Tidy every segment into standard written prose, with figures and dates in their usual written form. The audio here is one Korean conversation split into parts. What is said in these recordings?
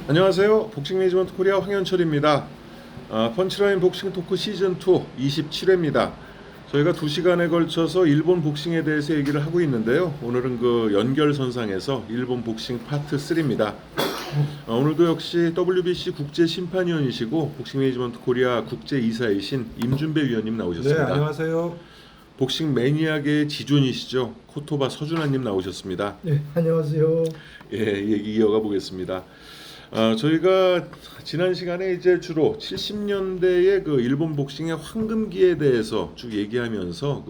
안녕하세요. 복싱 매니지먼트 코리아 황현철입니다. 펀치라인 복싱 토크 시즌2 27회입니다. 저희가 2시간에 걸쳐서 일본 복싱에 대해서 얘기를 하고 있는데요. 오늘은 그 연결선상에서 일본 복싱 파트 3입니다. 오늘도 역시 WBC 국제심판위원이시고 복싱 매니지먼트 코리아 국제이사이신 임준배 위원님 나오셨습니다. 네, 안녕하세요. 복싱 매니아계의 지존이시죠. 코토바 서준환님 나오셨습니다. 네, 안녕하세요. 예, 얘기 이어가 보겠습니다. 저희가 지난 시간에 이제 주로 70년대의 그 일본 복싱의 황금기에 대해서 쭉 얘기하면서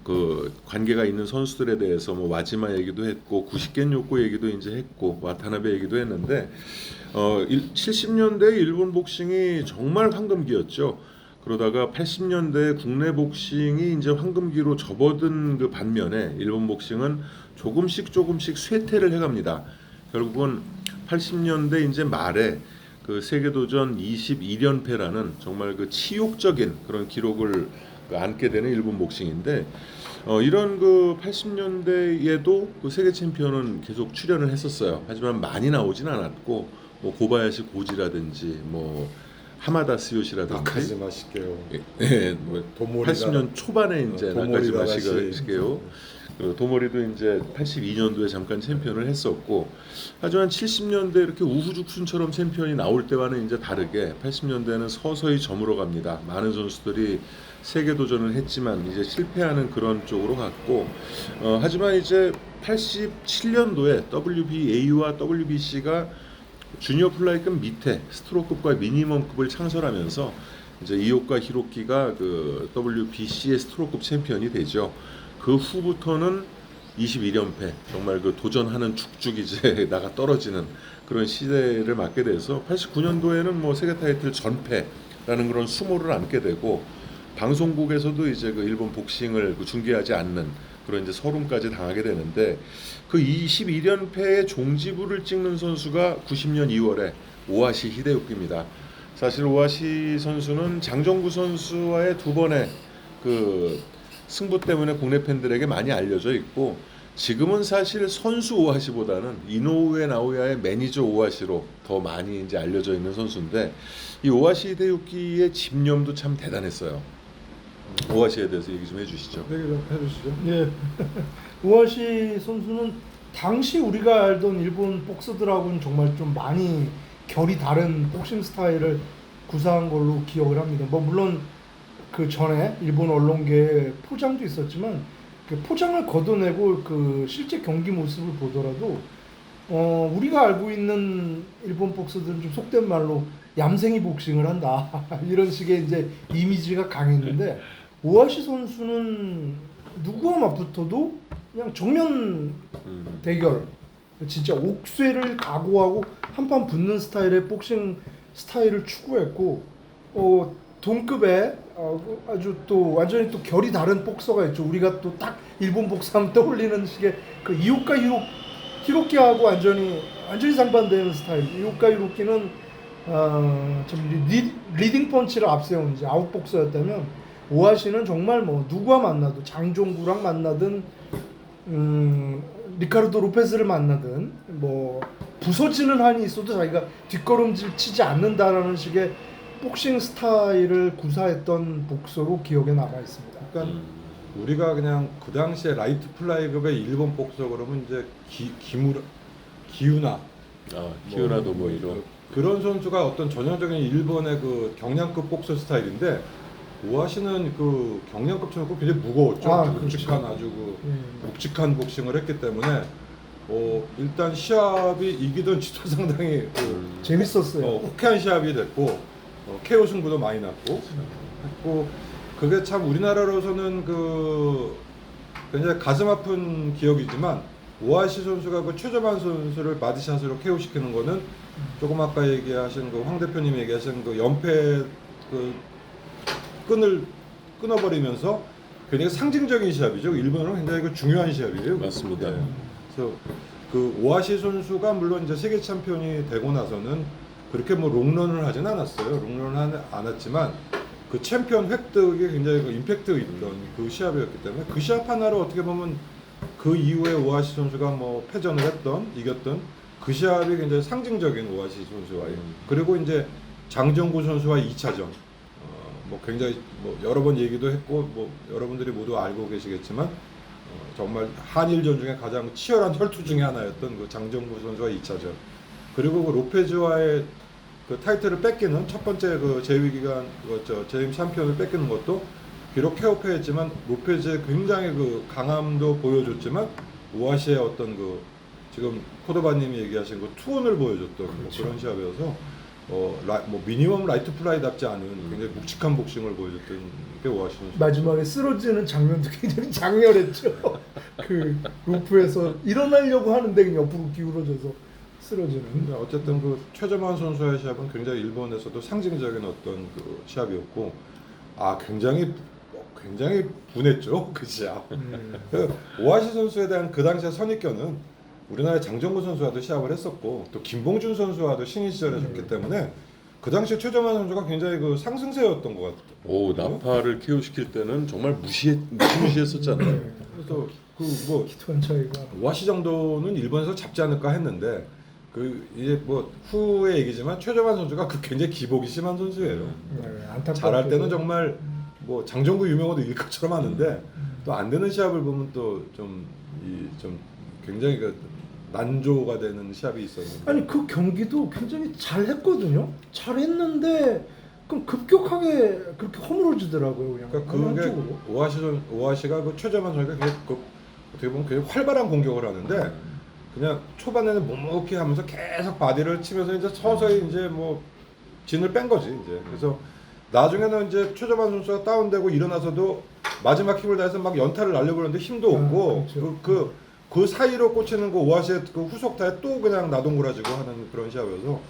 그 관계가 있는 선수들에 대해서 뭐 와지마 얘기도 했고 90겐 요코 얘기도 이제 했고 와타나베 얘기도 했는데 70년대 일본 복싱이 정말 황금기였죠. 그러다가 80년대 국내 복싱이 이제 황금기로 접어든 그 반면에 일본 복싱은 조금씩 쇠퇴를 해갑니다. 결국은 80년대 이제 말에 그 세계도전 22連패라는 정말 그 치욕적인 그런 기록을 안게 되는 일본 복싱인데 이런 그 80년대에도 그 세계 챔피언은 계속 출연을 했었어요. 하지만 많이 나오진 않았고 뭐 고바야시 고지라든지 뭐 하마다 스요시라든지 나카지마 시게요. 예, 뭐 80년 초반에 이제 나카지마 시게요. 그리고 도모리도 이제 82년도에 잠깐 챔피언을 했었고, 하지만 70년대 이렇게 우후죽순처럼 챔피언이 나올 때와는 이제 다르게 80년대는 서서히 저물어 갑니다. 많은 선수들이 세계 도전을 했지만 이제 실패하는 그런 쪽으로 갔고, 하지만 이제 87년도에 WBA와 WBC가 주니어 플라이급 밑에 스트로크급과 미니멈급을 창설하면서 이제 이오카 히로키가 그 WBC의 스트로크급 챔피언이 되죠. 그 후부터는 22連패 정말 그 도전하는 쭉쭉 이제 나가 떨어지는 그런 시대를 맞게 돼서 89년도에는 뭐 세계 타이틀 전패라는 그런 수모를 안게 되고 방송국에서도 이제 그 일본 복싱을 중계하지 않는 그런 이제 서름까지 당하게 되는데 그 22連패의 종지부를 찍는 선수가 90년 2월에 오하시 히데유키입니다. 사실 오하시 선수는 장정구 선수와의 두 번의 그 승부 때문에 국내 팬들에게 많이 알려져 있고 지금은 사실 선수 오하시보다는 이노우에 나오야의 매니저 오하시로 더 많이 이제 알려져 있는 선수인데 이 오하시 히데유키의 집념도 참 대단했어요. 오하시에 대해서 얘기 좀 해주시죠. 얘기 좀 해주시죠. 네, 우아시 선수는 당시 우리가 알던 일본 복서들하고는 정말 좀 많이 결이 다른 복싱 스타일을 구사한 걸로 기억을 합니다. 뭐 물론 그 전에 일본 언론계에 포장도 있었지만 그 포장을 걷어내고 그 실제 경기 모습을 보더라도 우리가 알고 있는 일본 복서들은 좀 속된 말로 얌생이 복싱을 한다 이런 식의 이제 이미지가 강했는데 오하시 선수는 누구와 맞붙어도 그냥 정면 대결 진짜 옥쇠를 각오하고 한판 붙는 스타일의 복싱 스타일을 추구했고 동급의 아주 또 완전히 또 결이 다른 복서가 있죠. 우리가 또 딱 일본 복서하면 떠올리는 식의 그 이오카 히로키하고 완전히 상반되는 스타일. 이오카 히로키는 좀 리딩 펀치를 앞세운 이제 아웃 복서였다면 오하시는 정말 뭐 누구와 만나도 장종구랑 만나든 리카르도 로페스를 만나든 뭐 부서지는 한이 있어도 자기가 뒷걸음질 치지 않는다라는 식의 복싱 스타일을 구사했던 복서로 기억에 남아 있습니다. 그러니까 우리가 그냥 그 당시에 라이트 플라이급의 일본 복서 그러면 이제 기우나 기우나도 뭐 이런 그런 선수가 어떤 전형적인 일본의 그 경량급 복서 스타일인데 오하시는 그 경량급 쳐놓고 굉장히 무거웠죠. 묵직한 아주 그 묵직한 복싱을 했기 때문에 일단 시합이 이기던 지도 상당히 재밌었어요. 호쾌한 시합이 됐고 KO 승부도 많이 났고 했고 그게 참 우리나라로서는 그 굉장히 가슴 아픈 기억이지만 오하시 선수가 그 최저반 선수를 바디샷으로 KO 시키는 거는 조금 아까 얘기하신 그 황 대표님 얘기하신 그 연패 그 끈을 끊어버리면서 굉장히 상징적인 시합이죠. 일본은 굉장히 그 중요한 시합이에요. 맞습니다. 네. 그래서 그 오하시 선수가 물론 이제 세계 챔피언이 되고 나서는 그렇게 뭐 롱런을 하진 않았어요. 롱런을 않았지만 그 챔피언 획득에 굉장히 그 임팩트 있던 그 시합이었기 때문에 그 시합 하나로 어떻게 보면 그 이후에 오하시 선수가 뭐 패전을 했던 이겼던 그 시합이 굉장히 상징적인 오아시 선수와의 그리고 이제 장정구 선수와 2차전 뭐 굉장히 뭐 여러 번 얘기도 했고 뭐 여러분들이 모두 알고 계시겠지만 정말 한일전 중에 가장 치열한 혈투 중에 하나였던 그 장정구 선수와 2차전 그리고 그 로페즈와의 그 타이틀을 뺏기는 첫 번째 그 제위기간 재임 챔피언을 뺏기는 것도 비록 KO패했지만 로페즈의 굉장히 그 강함도 보여줬지만 오아시의 어떤 그 지금 코도바님이 얘기하신 그 투혼을 보여줬던 뭐 그런 시합이어서 뭐 미니멈 라이트 플라이답지 않은 굉장히 묵직한 복싱을 보여줬던 게 오아시 선수. 마지막에 쓰러지는 장면도 굉장히 장렬했죠. 그 로프에서 일어나려고 하는데 그냥 옆으로 기울어져서 쓰러지는. 근데 어쨌든 그 최저만 선수의 시합은 굉장히 일본에서도 상징적인 어떤 그 시합이었고 굉장히 분했죠 그 시합. 그 오아시 선수에 대한 그 당시의 선입견은 우리나라의 장정구 선수와도 시합을 했었고 또 김봉준 선수와도 신인 시절에 했기 때문에 그 당시에 최정환 선수가 굉장히 그 상승세였던 것 같아요. 오 나파를 KO시킬 때는 정말 무시했었잖아요. 그래서 그 뭐 기투한 차이가 오아시 정도는 일본에서 잡지 않을까 했는데 그 이제 뭐 후의 얘기지만 최정환 선수가 그 굉장히 기복이 심한 선수예요. 잘할 때는 정말 뭐 장정구 유명호도 이길 것처럼 하는데 또 안 되는 시합을 보면 또 좀 굉장히 그 난조가 되는 시합이 있었는데 아니 그 경기도 굉장히 잘했거든요. 잘했는데 그럼 급격하게 그렇게 허물어지더라고요. 그냥 그러니까 그게 오아시가 그 최재만 선수가 어떻게 보면 굉장히 활발한 공격을 하는데 그냥 초반에는 묵묵히 하면서 계속 바디를 치면서 이제 서서히 이제 뭐 진을 뺀 거지 이제. 그래서 나중에는 이제 최재만 선수가 다운되고 일어나서도 마지막 힘을 다해서 막 연타를 날려보는데 힘도 없고 그렇죠. 그 사이로 꽂히는 그 오아시의 그 후속타에 또 그냥 나동그라지고 하는 그런 시합이어서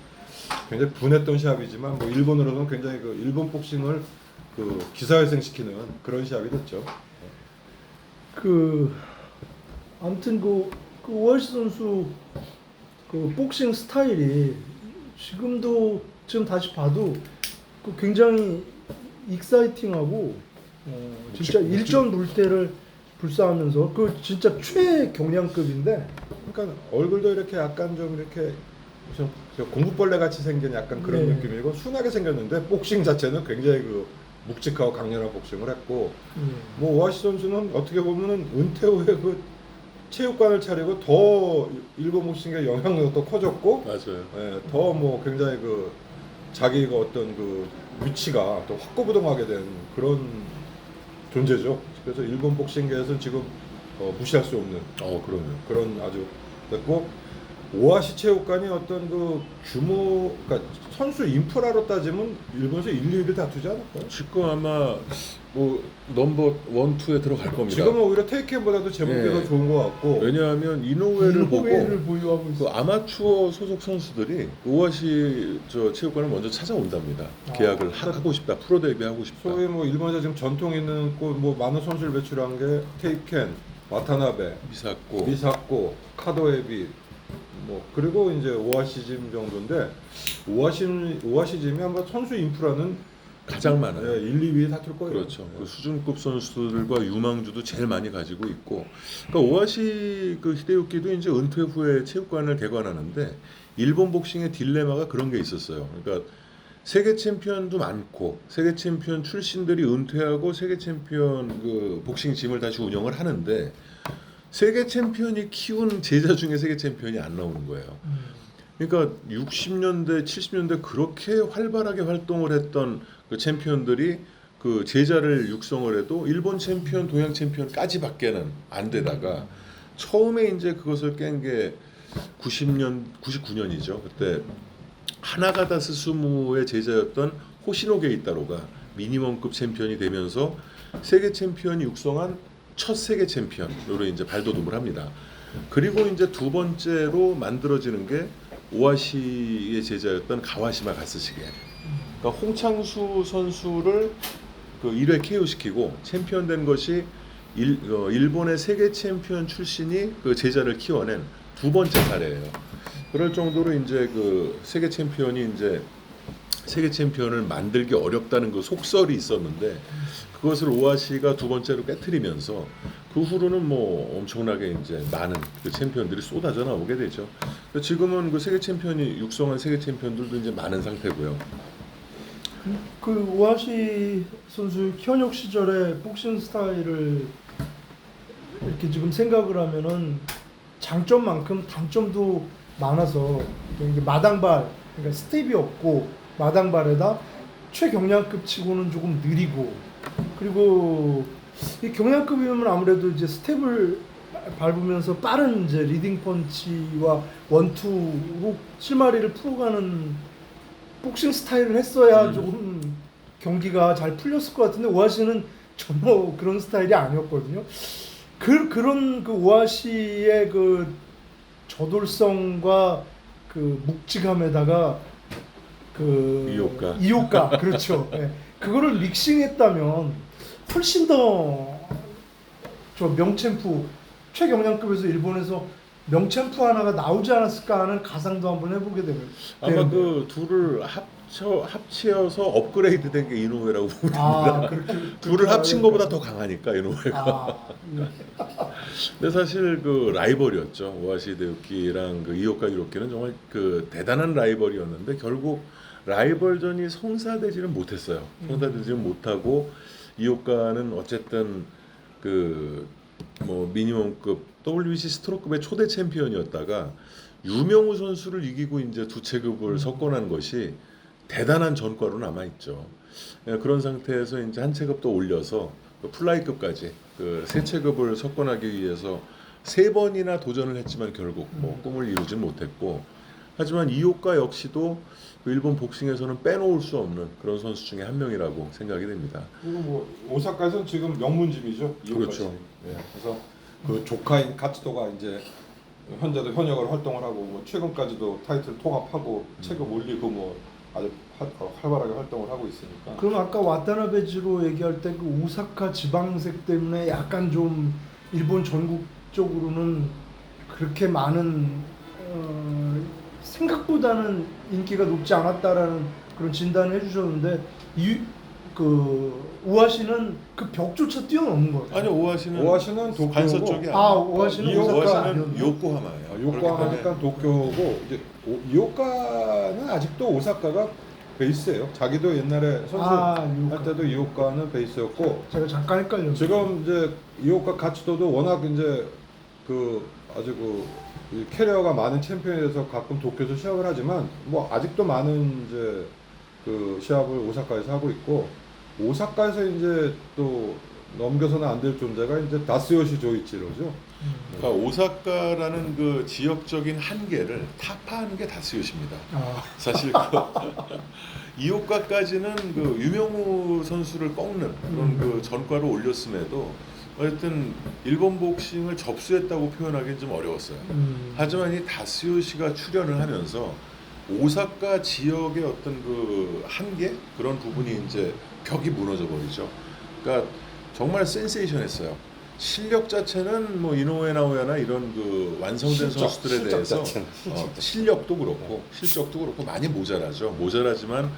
굉장히 분했던 시합이지만 뭐 일본으로는 굉장히 그 일본 복싱을 그 기사회생시키는 그런 시합이 됐죠. 아무튼 그 오아시 선수 그 복싱 스타일이 지금 다시 봐도 그 굉장히 익사이팅하고 진짜 일전 물태를 불사하면서 그 진짜 최경량급인데 그러니까 얼굴도 이렇게 약간 좀 이렇게 좀 공구벌레 같이 생긴 약간 그런 네. 느낌이고 순하게 생겼는데 복싱 자체는 굉장히 그 묵직하고 강렬한 복싱을 했고 뭐 오아시 선수는 어떻게 보면은 은퇴 후에 그 체육관을 차리고 더 일본 복싱의 영향력도 커졌고 맞아요. 예, 더 뭐 굉장히 그 자기가 어떤 그 위치가 또 확고부동하게 된 그런 존재죠. 그래서 일본 복싱계에서는 지금 무시할 수 없는 그럼요. 그런 아주 됐고 오아시 체육관이 어떤 그 규모, 그러니까 선수 인프라로 따지면 일본에서 1, 2위를 다투지 않을까요? 지금 아마 뭐 넘버 1, 2에 들어갈 겁니다. 지금은 오히려 테이켄보다도 제목이 더 좋은 것 같고 왜냐하면 이노우에를 보고 보유하고 그 있어. 아마추어 소속 선수들이 오아시 저 체육관을 먼저 찾아온답니다. 계약을 하고 싶다, 프로 데뷔하고 싶다. 소위 뭐 일본에서 지금 전통 있는 뭐 많은 선수를 배출한 게 테이켄, 와타나베, 미사코, 카도에비 뭐 그리고 이제 오아시짐 정도인데 오아시짐이 아마 선수 인프라는 가장 많아요. 1, 2위에 다툴 거예요. 그렇죠. 그 수준급 선수들과 유망주도 제일 많이 가지고 있고, 그러니까 오아시 그 히데유키도 이제 은퇴 후에 체육관을 개관하는데 일본 복싱의 딜레마가 그런 게 있었어요. 그러니까 세계 챔피언도 많고 세계 챔피언 출신들이 은퇴하고 세계 챔피언 그 복싱 짐을 다시 운영을 하는데 세계 챔피언이 키운 제자 중에 세계 챔피언이 안 나오는 거예요. 그러니까 60년대, 70년대 그렇게 활발하게 활동을 했던 그 챔피언들이 그 제자를 육성을 해도 일본 챔피언, 동양 챔피언까지밖에는 안 되다가 처음에 이제 그것을 깬 게 99년이죠. 그때 하나가다 스스무의 제자였던 호시노 게이타로가 미니멈급 챔피언이 되면서 세계 챔피언이 육성한 첫 세계 챔피언으로 이제 발돋움을 합니다. 그리고 이제 두 번째로 만들어지는 게 오아시의 제자였던 가와시마 가스시게. 그러니까 홍창수 선수를 그 1회 KO시키고 챔피언 된 것이 일본의 세계 챔피언 출신이 그 제자를 키워낸 두 번째 사례예요. 그럴 정도로 이제 그 세계 챔피언이 이제 세계 챔피언을 만들기 어렵다는 그 속설이 있었는데 그것을 오아시가 두 번째로 깨트리면서 그 후로는 뭐 엄청나게 이제 많은 그 챔피언들이 쏟아져 나오게 되죠. 지금은 그 세계 챔피언이 육성한 세계 챔피언들도 이제 많은 상태고요. 그 오하시 선수 현역 시절에 복싱 스타일을 이렇게 지금 생각을 하면은 장점만큼 단점도 많아서 이게 마당발, 그러니까 스텝이 없고 마당발에다 최경량급 치고는 조금 느리고, 그리고 이 경량급이면 아무래도 이제 스텝을 밟으면서 빠른 이제 리딩 펀치와 원투로 실마리를 풀어가는 복싱 스타일을 했어야 조금 경기가 잘 풀렸을 것 같은데 오하시는 전혀 그런 스타일이 아니었거든요. 그런 그 오하시의 그 저돌성과 그 묵직함에다가 그 이오카 그렇죠. 네. 그거를 믹싱했다면 훨씬 더 저 명챔프 최경량급에서 일본에서 명챔프 하나가 나오지 않았을까 하는 가상도 한번 해보게 되면 아마 그 둘을 합치어서 업그레이드된 게 이노우에라고 보면 됩니다. 그렇게 둘을 합친 것보다 더 강하니까 이노우에가. 근데 사실 그 라이벌이었죠. 오하시 데우키랑 그 이오카 히로키는 정말 그 대단한 라이벌이었는데 결국 라이벌전이 성사되지는 못했어요. 성사되지는 못하고 이오카는 어쨌든 그 뭐 미니멈급 WBC 스트로크급의 초대 챔피언이었다가 유명우 선수를 이기고 이제 두 체급을 석권한 것이 대단한 전과로 남아 있죠. 그런 상태에서 이제 한 체급 더 올려서 그 플라이급까지 그 세 체급을 석권하기 위해서 3번이나 도전을 했지만 결국 뭐 꿈을 이루지 못했고, 하지만 이오카 역시도 그 일본 복싱에서는 빼놓을 수 없는 그런 선수 중에 한 명이라고 생각이 됩니다. 그리고 뭐 오사카에서는 지금 명문짐이죠. 그렇죠. 네, 그래서 그 조카인 가츠도가 이제 현재도 현역으로 활동을 하고 뭐 최근까지도 타이틀 통합하고 체급 올리고 뭐 아주 활발하게 활동을 하고 있으니까. 그럼 아까 와타나베지로 얘기할 때 그 오사카 지방색 때문에 약간 좀 일본 전국적으로는 그렇게 많은 생각보다는 인기가 높지 않았다라는 그런 진단을 해주셨는데 그 오하시는 그 벽조차 뛰어넘는 거예요. 아니 오하시는 도쿄고, 간서 쪽이 아니에요. 오하시는 오하시는 요코하마예요. 요코하마니까 도쿄고 이제 이오카는 아직도 오사카가 베이스예요. 자기도 옛날에 선수 할 때도 이오카는 베이스였고, 제가 잠깐 헷갈렸어요. 지금 이제 이오카 가츠도도 워낙 이제 그 아주 이 캐리어가 많은 챔피언에서 가끔 도쿄에서 시합을 하지만 뭐 아직도 많은 이제 그 시합을 오사카에서 하고 있고, 오사카에서 이제 또 넘겨서는 안 될 존재가 이제 다스요시 조이치로죠. 그러니까 오사카라는 그 지역적인 한계를 타파하는 게 다스요시입니다. 사실 그 이오카까지는 그 유명우 선수를 꺾는 그런 그 전과를 올렸음에도 어쨌든 일본 복싱을 접수했다고 표현하기는 좀 어려웠어요. 하지만 이 다스요시가 출연을 하면서 오사카 지역의 어떤 그 한계 그런 부분이 이제 벽이 무너져 버리죠. 그러니까 정말 센세이션했어요. 실력 자체는 뭐 이노우에 나오야나 이런 그 완성된 선수들에 대해서 실력도 그렇고 실적도 그렇고 많이 모자라지만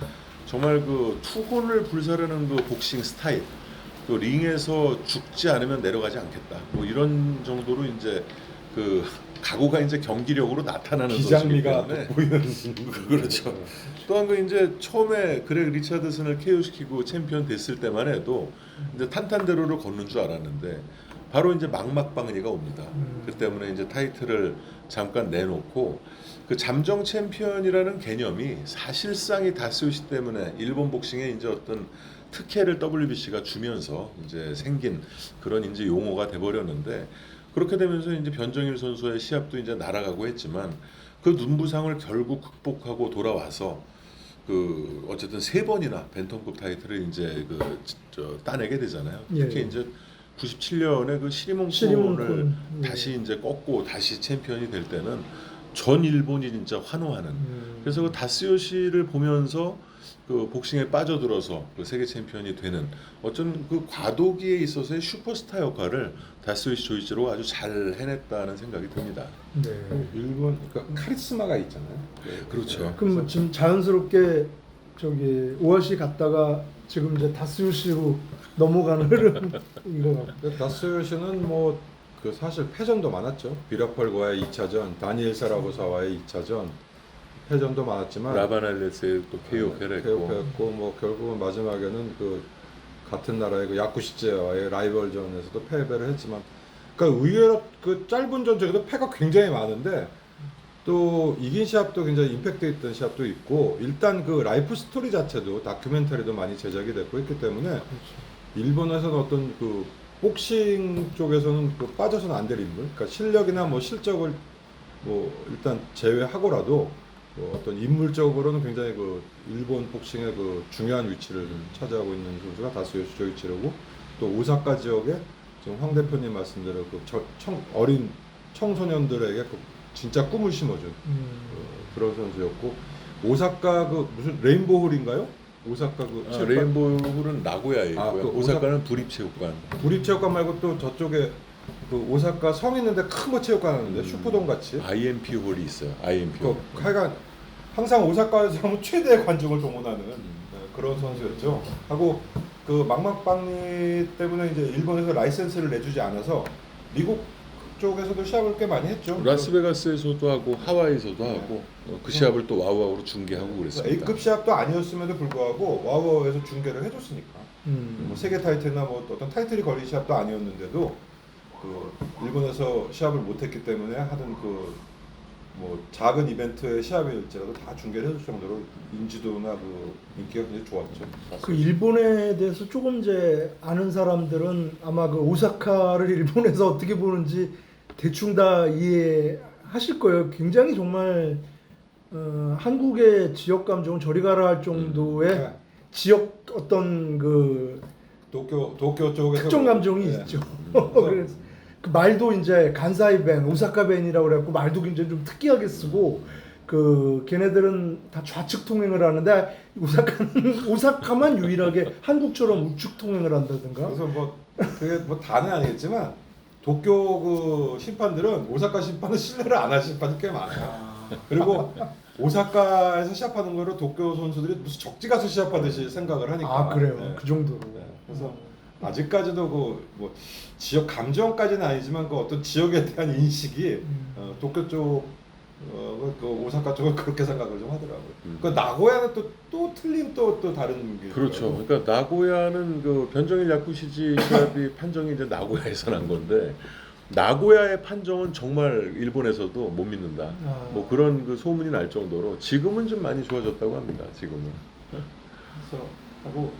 정말 그 투혼을 불사르는 그 복싱 스타일, 그 링에서 죽지 않으면 내려가지 않겠다. 뭐 이런 정도로 이제 그 각오가 이제 경기력으로 나타나는 기장미가 선수이기 보이는 그렇죠. 또한 그 이제 처음에 그렉 리차드슨을 KO시키고 챔피언 됐을 때만 해도 이제 탄탄대로를 걷는 줄 알았는데 바로 이제 막막방리가 옵니다. 그 때문에 이제 타이틀을 잠깐 내놓고 그 잠정 챔피언이라는 개념이 사실상 이 다스요시 때문에 일본 복싱에 이제 어떤 특혜를 WBC가 주면서 이제 생긴 그런 이제 용어가 돼버렸는데, 그렇게 되면서 이제 변정일 선수의 시합도 이제 날아가고 했지만 그 눈부상을 결국 극복하고 돌아와서 그 어쨌든 3번이나 벤텀급 타이틀을 이제 따내게 되잖아요. 특히 이제 97년에 그 시리몬코를 다시 이제 꺾고 다시 챔피언이 될 때는 전 일본이 진짜 환호하는. 그래서 그 다스요시를 보면서 그 복싱에 빠져들어서 그 세계 챔피언이 되는 어쩐 그 과도기에 있어서의 슈퍼스타 역할을 다스요시 조이치로가 아주 잘 해냈다는 생각이 듭니다. 네. 일본 그러니까 카리스마가 있잖아요. 그렇죠. 그럼 뭐 지금 자연스럽게 저기 오아시 갔다가 지금 이제 다스요시로 넘어가는 흐름인 것 같고. 다스요시는 뭐 그 사실 패전도 많았죠. 비라펄과의 2차전, 다니엘 사라고사와의 2차전 패전도 많았지만 라바날레스에 또 KO패를 했고 KO패했고 뭐 결국은 마지막에는 그 같은 나라의 그 야쿠시제와의 라이벌전에서도 패배를 했지만, 그러니까 의외로 그 짧은 전적에도 패가 굉장히 많은데 또 이긴 시합도 굉장히 임팩트 있던 시합도 있고, 일단 그 라이프 스토리 자체도 다큐멘터리도 많이 제작이 됐고 했기 때문에 일본에서는 어떤 그 복싱 쪽에서는 그 빠져서는 안 될 인물, 그러니까 실력이나 뭐 실적을 뭐 일단 제외하고라도 뭐 어떤 인물적으로는 굉장히 그 일본 복싱의 그 중요한 위치를 차지하고 있는 선수가 다스요시 조이치로고, 또 오사카 지역에 지금 황 대표님 말씀대로 그 어린 청소년들에게 그 진짜 꿈을 심어준 그런 선수였고, 오사카 그 무슨 레인보우홀인가요? 오사카 그 레인보우홀은 나고야에 있고요. 그 오사카는 부립체육관. 부립체육관 말고 또 저쪽에 그 오사카 성 있는데 큰 거 체육관 하는데 슈퍼돔 같이 IMP 홀이 있어요. IMP 홀. 그 하여간 항상 오사카에서 하면 최대의 관중을 동원하는 그런 선수였죠. 하고 그 망막박리 때문에 이제 일본에서 라이센스를 내주지 않아서 미국 쪽에서도 시합을 꽤 많이 했죠. 라스베가스에서도 하고 하와이에서도 하고 그 시합을 또 와우와우로 중계하고 그랬습니다. A급 시합도 아니었음에도 불구하고 와우와우에서 중계를 해줬으니까 뭐 세계 타이틀이나 뭐 어떤 타이틀이 걸린 시합도 아니었는데도 그 일본에서 시합을 못했기 때문에 하던 그 뭐 작은 이벤트의 시합일지라도 다 중계를 해줄 정도로 인지도나 그 인기가 굉장히 좋았죠. 그 일본에 대해서 조금 이제 아는 사람들은 아마 그 오사카를 일본에서 어떻게 보는지 대충 다 이해하실 거예요. 굉장히 정말 한국의 지역 감정은 저리 가라 할 정도의 네. 지역 어떤 그 도쿄 쪽에서 특정 감정이 네. 있죠. 그래서 그 말도 이제 간사이 弁, 오사카 弁이라고 그래갖고 말도 굉장히 좀 특이하게 쓰고, 그 걔네들은 다 좌측 통행을 하는데 오사카만 유일하게 한국처럼 우측 통행을 한다든가. 그래서 뭐 그게 뭐 다는 아니겠지만 도쿄 그 심판들은 오사카 심판은 신뢰를 안 할 심판이 꽤 많아요. 그리고 오사카에서 시합하는 거를 도쿄 선수들이 무슨 적지 가서 시합하듯이 생각을 하니까. 아 그래요. 네. 그 정도로. 네. 그래서 아직까지도 그 뭐 지역 감정까지는 아니지만 그 어떤 지역에 대한 인식이 도쿄 쪽 그 오사카 쪽은 그렇게 생각을 좀 하더라고요. 그 나고야는 또 틀린 또 다른 게 그렇죠. 그러니까 나고야는 그 변정일 야쿠시지 시합이 판정이 이제 나고야에서 난 건데, 나고야의 판정은 정말 일본에서도 못 믿는다. 뭐 그런 그 소문이 날 정도로 지금은 좀 많이 좋아졌다고 합니다. 지금은. 그래서 하고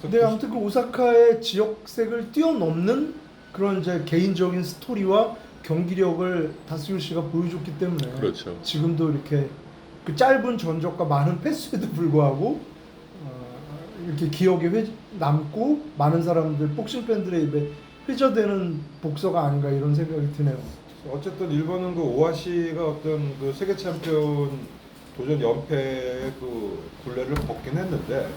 근데 아무튼 그 오사카의 지역색을 뛰어넘는 그런 이제 개인적인 스토리와 경기력을 다스요시가 보여줬기 때문에 그렇죠. 지금도 이렇게 그 짧은 전적과 많은 패스에도 불구하고 이렇게 기억에 남고 많은 사람들 복싱 팬들의 입에 회자되는 복서가 아닌가 이런 생각이 드네요. 어쨌든 일본은 그 오아시가 어떤 그 세계 챔피언 도전 연패의 그 굴레를 걷긴 했는데,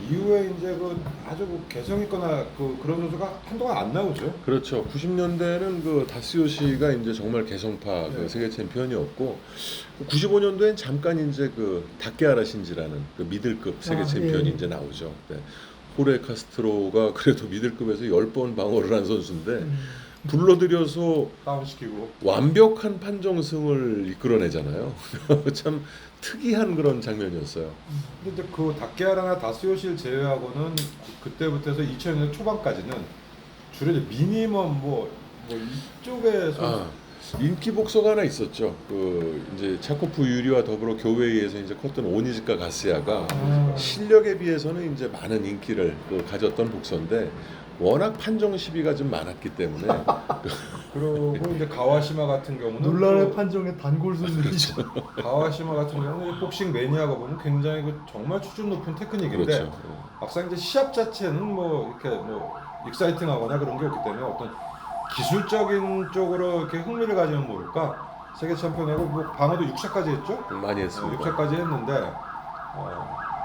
이후에 이제 그 아주 그 개성 있거나 그런 선수가 한동안 안 나오죠. 그렇죠. 90년대에는 그 다스요시가 이제 정말 개성파 그 네. 세계 챔피언이었고, 95년도엔 잠깐 이제 그 다케하라 신지라는 그 미들급 세계 챔피언이 예. 이제 나오죠. 네. 호레 카스트로가 그래도 미들급에서 10번 방어를 한 선수인데 불러들여서 다운시키고. 완벽한 판정승을 이끌어내잖아요. 참 특이한 그런 장면이었어요. 근데 이제 그 다케하라나 다스요시를 제외하고는 그때부터 해서 2000년 초반까지는 주로 이제 미니멈 뭐 이쪽에 선수. 인기 복서가 하나 있었죠. 그 이제 차코프 유리와 더불어 교회에서 이제 컸던 오니즈카 가스야가 실력에 비해서는 이제 많은 인기를 가졌던 복서인데, 워낙 판정 시비가 좀 많았기 때문에 그리고 이제 가와시마 같은 경우는 논란의 또 판정의 단골 선수이죠. 가와시마 같은 경우는 복싱 매니아가 보면 굉장히 그 정말 수준 높은 테크닉인데, 그렇죠. 막상 이제 시합 자체는 뭐 이렇게 뭐 익사이팅하거나 그런 게 없기 때문에 어떤 기술적인 쪽으로 이렇게 흥미를 가지면 모를까 세계 챔피언하고 뭐 방어도 6샷까지 했죠. 많이 했습니다. 6샷까지 했는데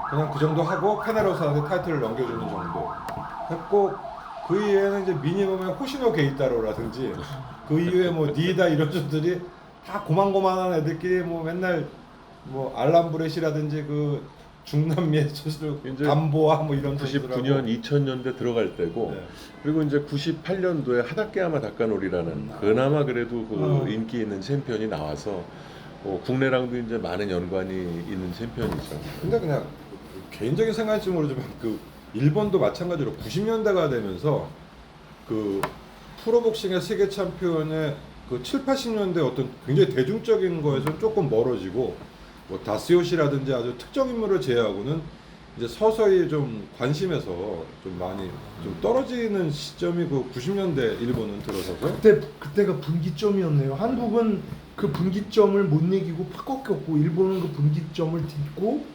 그냥 그 정도 하고 페나로사한테 타이틀을 넘겨주는 정도 했고, 그 이후에는 이제 미니멈의 호시노 게이타로라든지 그 이후에 뭐 니다 이런 선수들이 다 고만고만한 애들끼리 뭐 맨날 뭐 알람 브레시라든지 그 중남미의 선수들 이제 감보와 뭐 이런 선수들하고 99년, 2000년대 들어갈 때고 네. 그리고 이제 98년도에 하다케야마 다카노리라는 그나마 그래도 그 인기 있는 챔피언이 나와서 국내랑도 이제 많은 연관이 있는 챔피언이죠. 근데 그냥 개인적인 생각일지 모르지만 그 일본도 마찬가지로 90년대가 되면서 그 프로복싱의 세계 챔피언의 그 7, 80년대 어떤 굉장히 대중적인 거에서는 조금 멀어지고 뭐 다스요시라든지 아주 특정 인물을 제외하고는 이제 서서히 좀 관심에서 좀 많이 좀 떨어지는 시점이 그 90년대 일본은 들어서서 그때가 분기점이었네요. 한국은 그 분기점을 못 이기고 팍 꺾였고 일본은 그 분기점을 딛고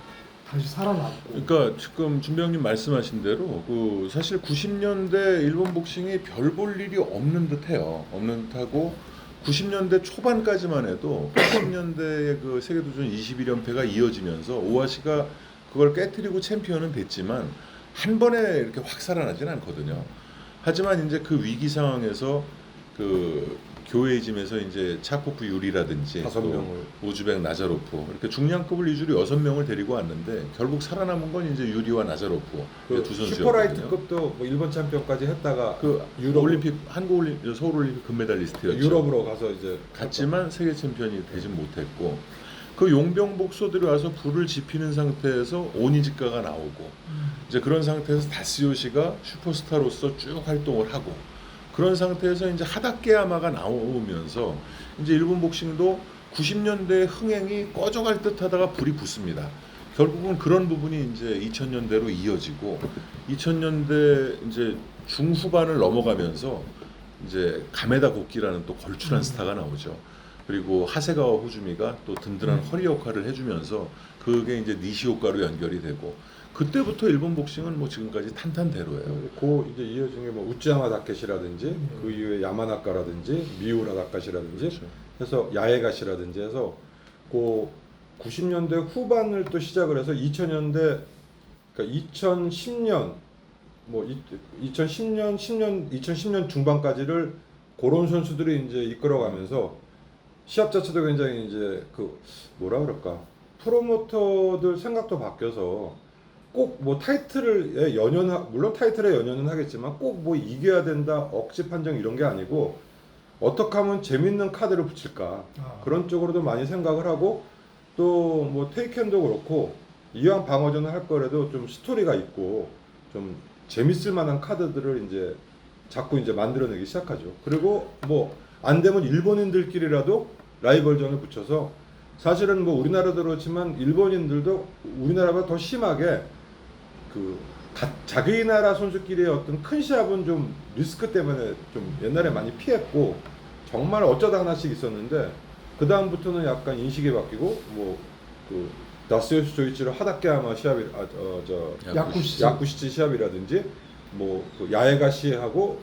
다시 살아났고. 그러니까 지금 준병님 말씀하신 대로 그 사실 90년대 일본 복싱이 별 볼 일이 없는 듯해요. 없는 듯하고 90년대 초반까지만 해도 80년대의 그 세계도전 21연패가 이어지면서 오하시가 그걸 깨트리고 챔피언은 됐지만 한 번에 이렇게 확 살아나진 않거든요. 하지만 이제 그 위기 상황에서 그 교회짐에서 이제 차코프 유리라든지 5명을 우즈벡 나자로프 이렇게 중량급을 위주로 6명을 데리고 왔는데 결국 살아남은 건 이제 유리와 나자로프 그 두 선수였거든요. 슈퍼라이트급도 뭐 일본 챔피언까지 했다가 그 유럽 올림픽 한국 올림픽 서울 올림픽 금메달리스트였죠. 유럽으로 가서 이제 갔지만 세계 챔피언이 되진 못했고 그 용병 복소들이 와서 불을 지피는 상태에서 오니지카가 나오고 이제 그런 상태에서 다스요시가 슈퍼스타로서 쭉 활동을 하고 그런 상태에서 이제 하다케야마가 나오면서 이제 일본 복싱도 90년대 흥행이 꺼져갈 듯하다가 불이 붙습니다. 결국은 그런 부분이 이제 2000년대로 이어지고 2000년대 이제 중후반을 넘어가면서 이제 가메다 고키라는 또 걸출한 스타가 나오죠. 그리고 하세가와 호주미가 또 든든한 허리 역할을 해주면서 그게 이제 니시오카로 연결이 되고 그때부터 일본 복싱은 뭐 지금까지 탄탄대로예요. 그 이제 이어진 게 뭐 우찌야마 다케시라든지 그 이후에 야마나카라든지 미우라 다카시라든지 그렇죠. 해서 야에가시라든지 해서 그 90년대 후반을 또 시작을 해서 2000년대 그러니까 2010년 뭐 2010년 중반까지를 그런 선수들이 이제 이끌어가면서 시합 자체도 굉장히 이제 그 뭐라 그럴까 프로모터들 생각도 바뀌어서 꼭 뭐 타이틀에 물론 타이틀에 연연은 하겠지만 꼭 뭐 이겨야 된다 억지 판정 이런 게 아니고 어떻게 하면 재밌는 카드를 붙일까 그런 쪽으로도 많이 생각을 하고 또 뭐 테이켄도 그렇고 이왕 방어전을 할 거라도 좀 스토리가 있고 좀 재밌을 만한 카드들을 이제 자꾸 이제 만들어내기 시작하죠. 그리고 뭐 안 되면 일본인들끼리라도 라이벌전을 붙여서 사실은 뭐 우리나라도 그렇지만 일본인들도 우리나라보다 더 심하게 그 자기 나라 선수끼리의 어떤 큰 시합은 좀 리스크 때문에 좀 옛날에 많이 피했고 정말 어쩌다 하나씩 있었는데 그 다음부터는 약간 인식이 바뀌고 뭐 그 다스요시 조이치로 하다케야마 시합이 야쿠시치 시합이라든지 뭐 그 야에가시하고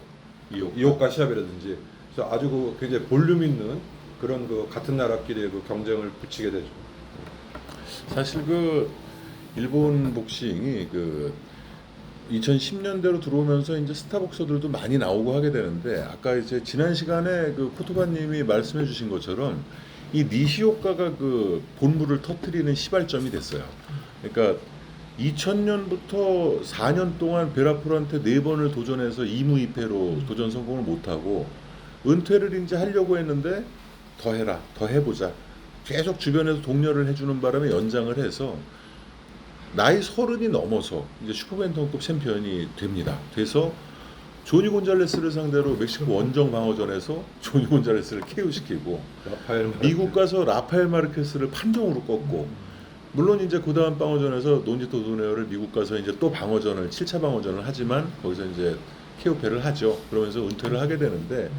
이오카 시합이라든지 그래서 아주 그 굉장히 볼륨 있는 그런 그 같은 나라끼리의 그 경쟁을 붙이게 되죠. 사실 그 일본 복싱이 그 2010년대로 들어오면서 이제 스타 복서들도 많이 나오고 하게 되는데 아까 이제 지난 시간에 그 코토바님이 말씀해주신 것처럼 이 니시오카가 그 본물을 터트리는 시발점이 됐어요. 그러니까 2000년부터 4년 동안 베라프로한테 4번을 도전해서 2무 2패로 도전 성공을 못하고 은퇴를 이제 하려고 했는데 더 해라, 더 해보자. 계속 주변에서 독려를 해주는 바람에 연장을 해서 나이 30이 넘어서 이제 슈퍼벤턴급 챔피언이 됩니다. 돼서 조니 곤잘레스를 상대로 멕시코 원정 방어전에서 조니 곤잘레스를 KO시키고 미국 가서 라파엘 마르케스를 판정으로 꺾고 물론 이제 그 다음 방어전에서 논지토 도네어를 미국 가서 이제 또 방어전을 7차 방어전을 하지만 거기서 이제 KO패를 하죠. 그러면서 은퇴를 하게 되는데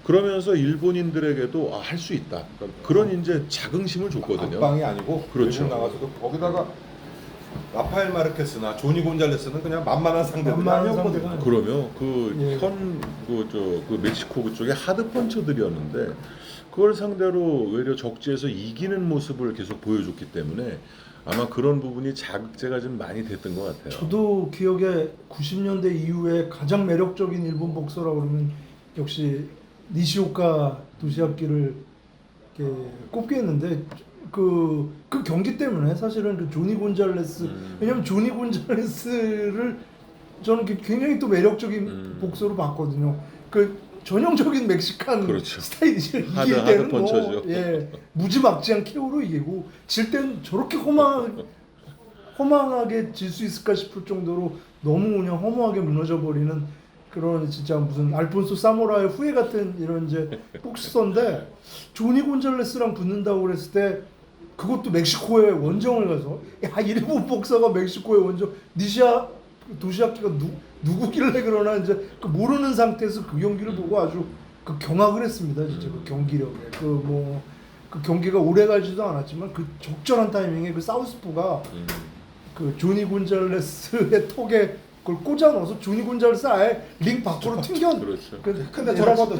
그러면서 일본인들에게도 할 수 있다. 그런 이제 자긍심을 줬거든요. 앞방이 아니고 그렇죠. 일본 나가서도 거기다가 라파엘 마르케스나 조니 곤잘레스는 그냥 만만한 상대들이 아니었거든요. 그러면 그 멕시코 그쪽에 하드 펀처들이었는데 그걸 상대로 오히려 적지에서 이기는 모습을 계속 보여줬기 때문에 아마 그런 부분이 자극제가 좀 많이 됐던 것 같아요. 저도 기억에 90년대 이후에 가장 매력적인 일본 복서라고 그러면 역시 니시오카 도시압기를 이렇게 꼽겠는데 그 경기 때문에 사실은 그 조니 곤잘레스 왜냐면 조니 곤잘레스를 저는 굉장히 또 매력적인 복서로 봤거든요. 그 전형적인 멕시칸 그렇죠. 스타일이죠. 이길 하드 때는 펀쳐죠. 예, 무지막지한 KO로 이기고 질 때는 저렇게 허망하게 질 수 있을까 싶을 정도로 너무 그냥 허무하게 무너져 버리는 그런 진짜 무슨 알폰소 사모라의 후예 같은 이런 이제 복서인데 조니 곤잘레스랑 붙는다고 그랬을 때 그것도 멕시코의 원정을 가서 야 일본 복서가 멕시코의 원정 니시아 도시아키가 누구길래 그러나 이제 그 모르는 상태에서 그 경기를 보고 아주 그 경악을 했습니다. 진짜 그 경기력에 그 경기가 오래 가지도 않았지만 그 적절한 타이밍에 그 사우스포가 그 조니 곤잘레스의 턱에 그걸 꽂아 넣어서 조니 곤잘레스 아예 링 밖으로 튕겨. 그렇죠. 근데 돌아가도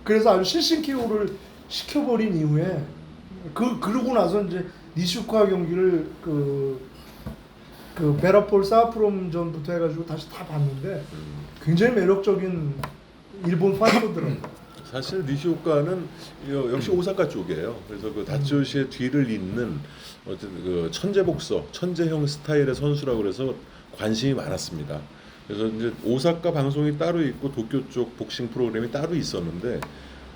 그래서 아주 실신 KO를 시켜버린 이후에 그러고 나서 이제 니슈카 경기를 그 베라폴 사프롬 전부터 해가지고 다시 다 봤는데 굉장히 매력적인 일본 파이터들은 사실 니시오카는 역시 오사카 쪽이에요. 그래서 그 다치오시의 뒤를 잇는 어쨌든 그 천재 복서, 천재형 스타일의 선수라고 그래서 관심이 많았습니다. 그래서 이제 오사카 방송이 따로 있고 도쿄 쪽 복싱 프로그램이 따로 있었는데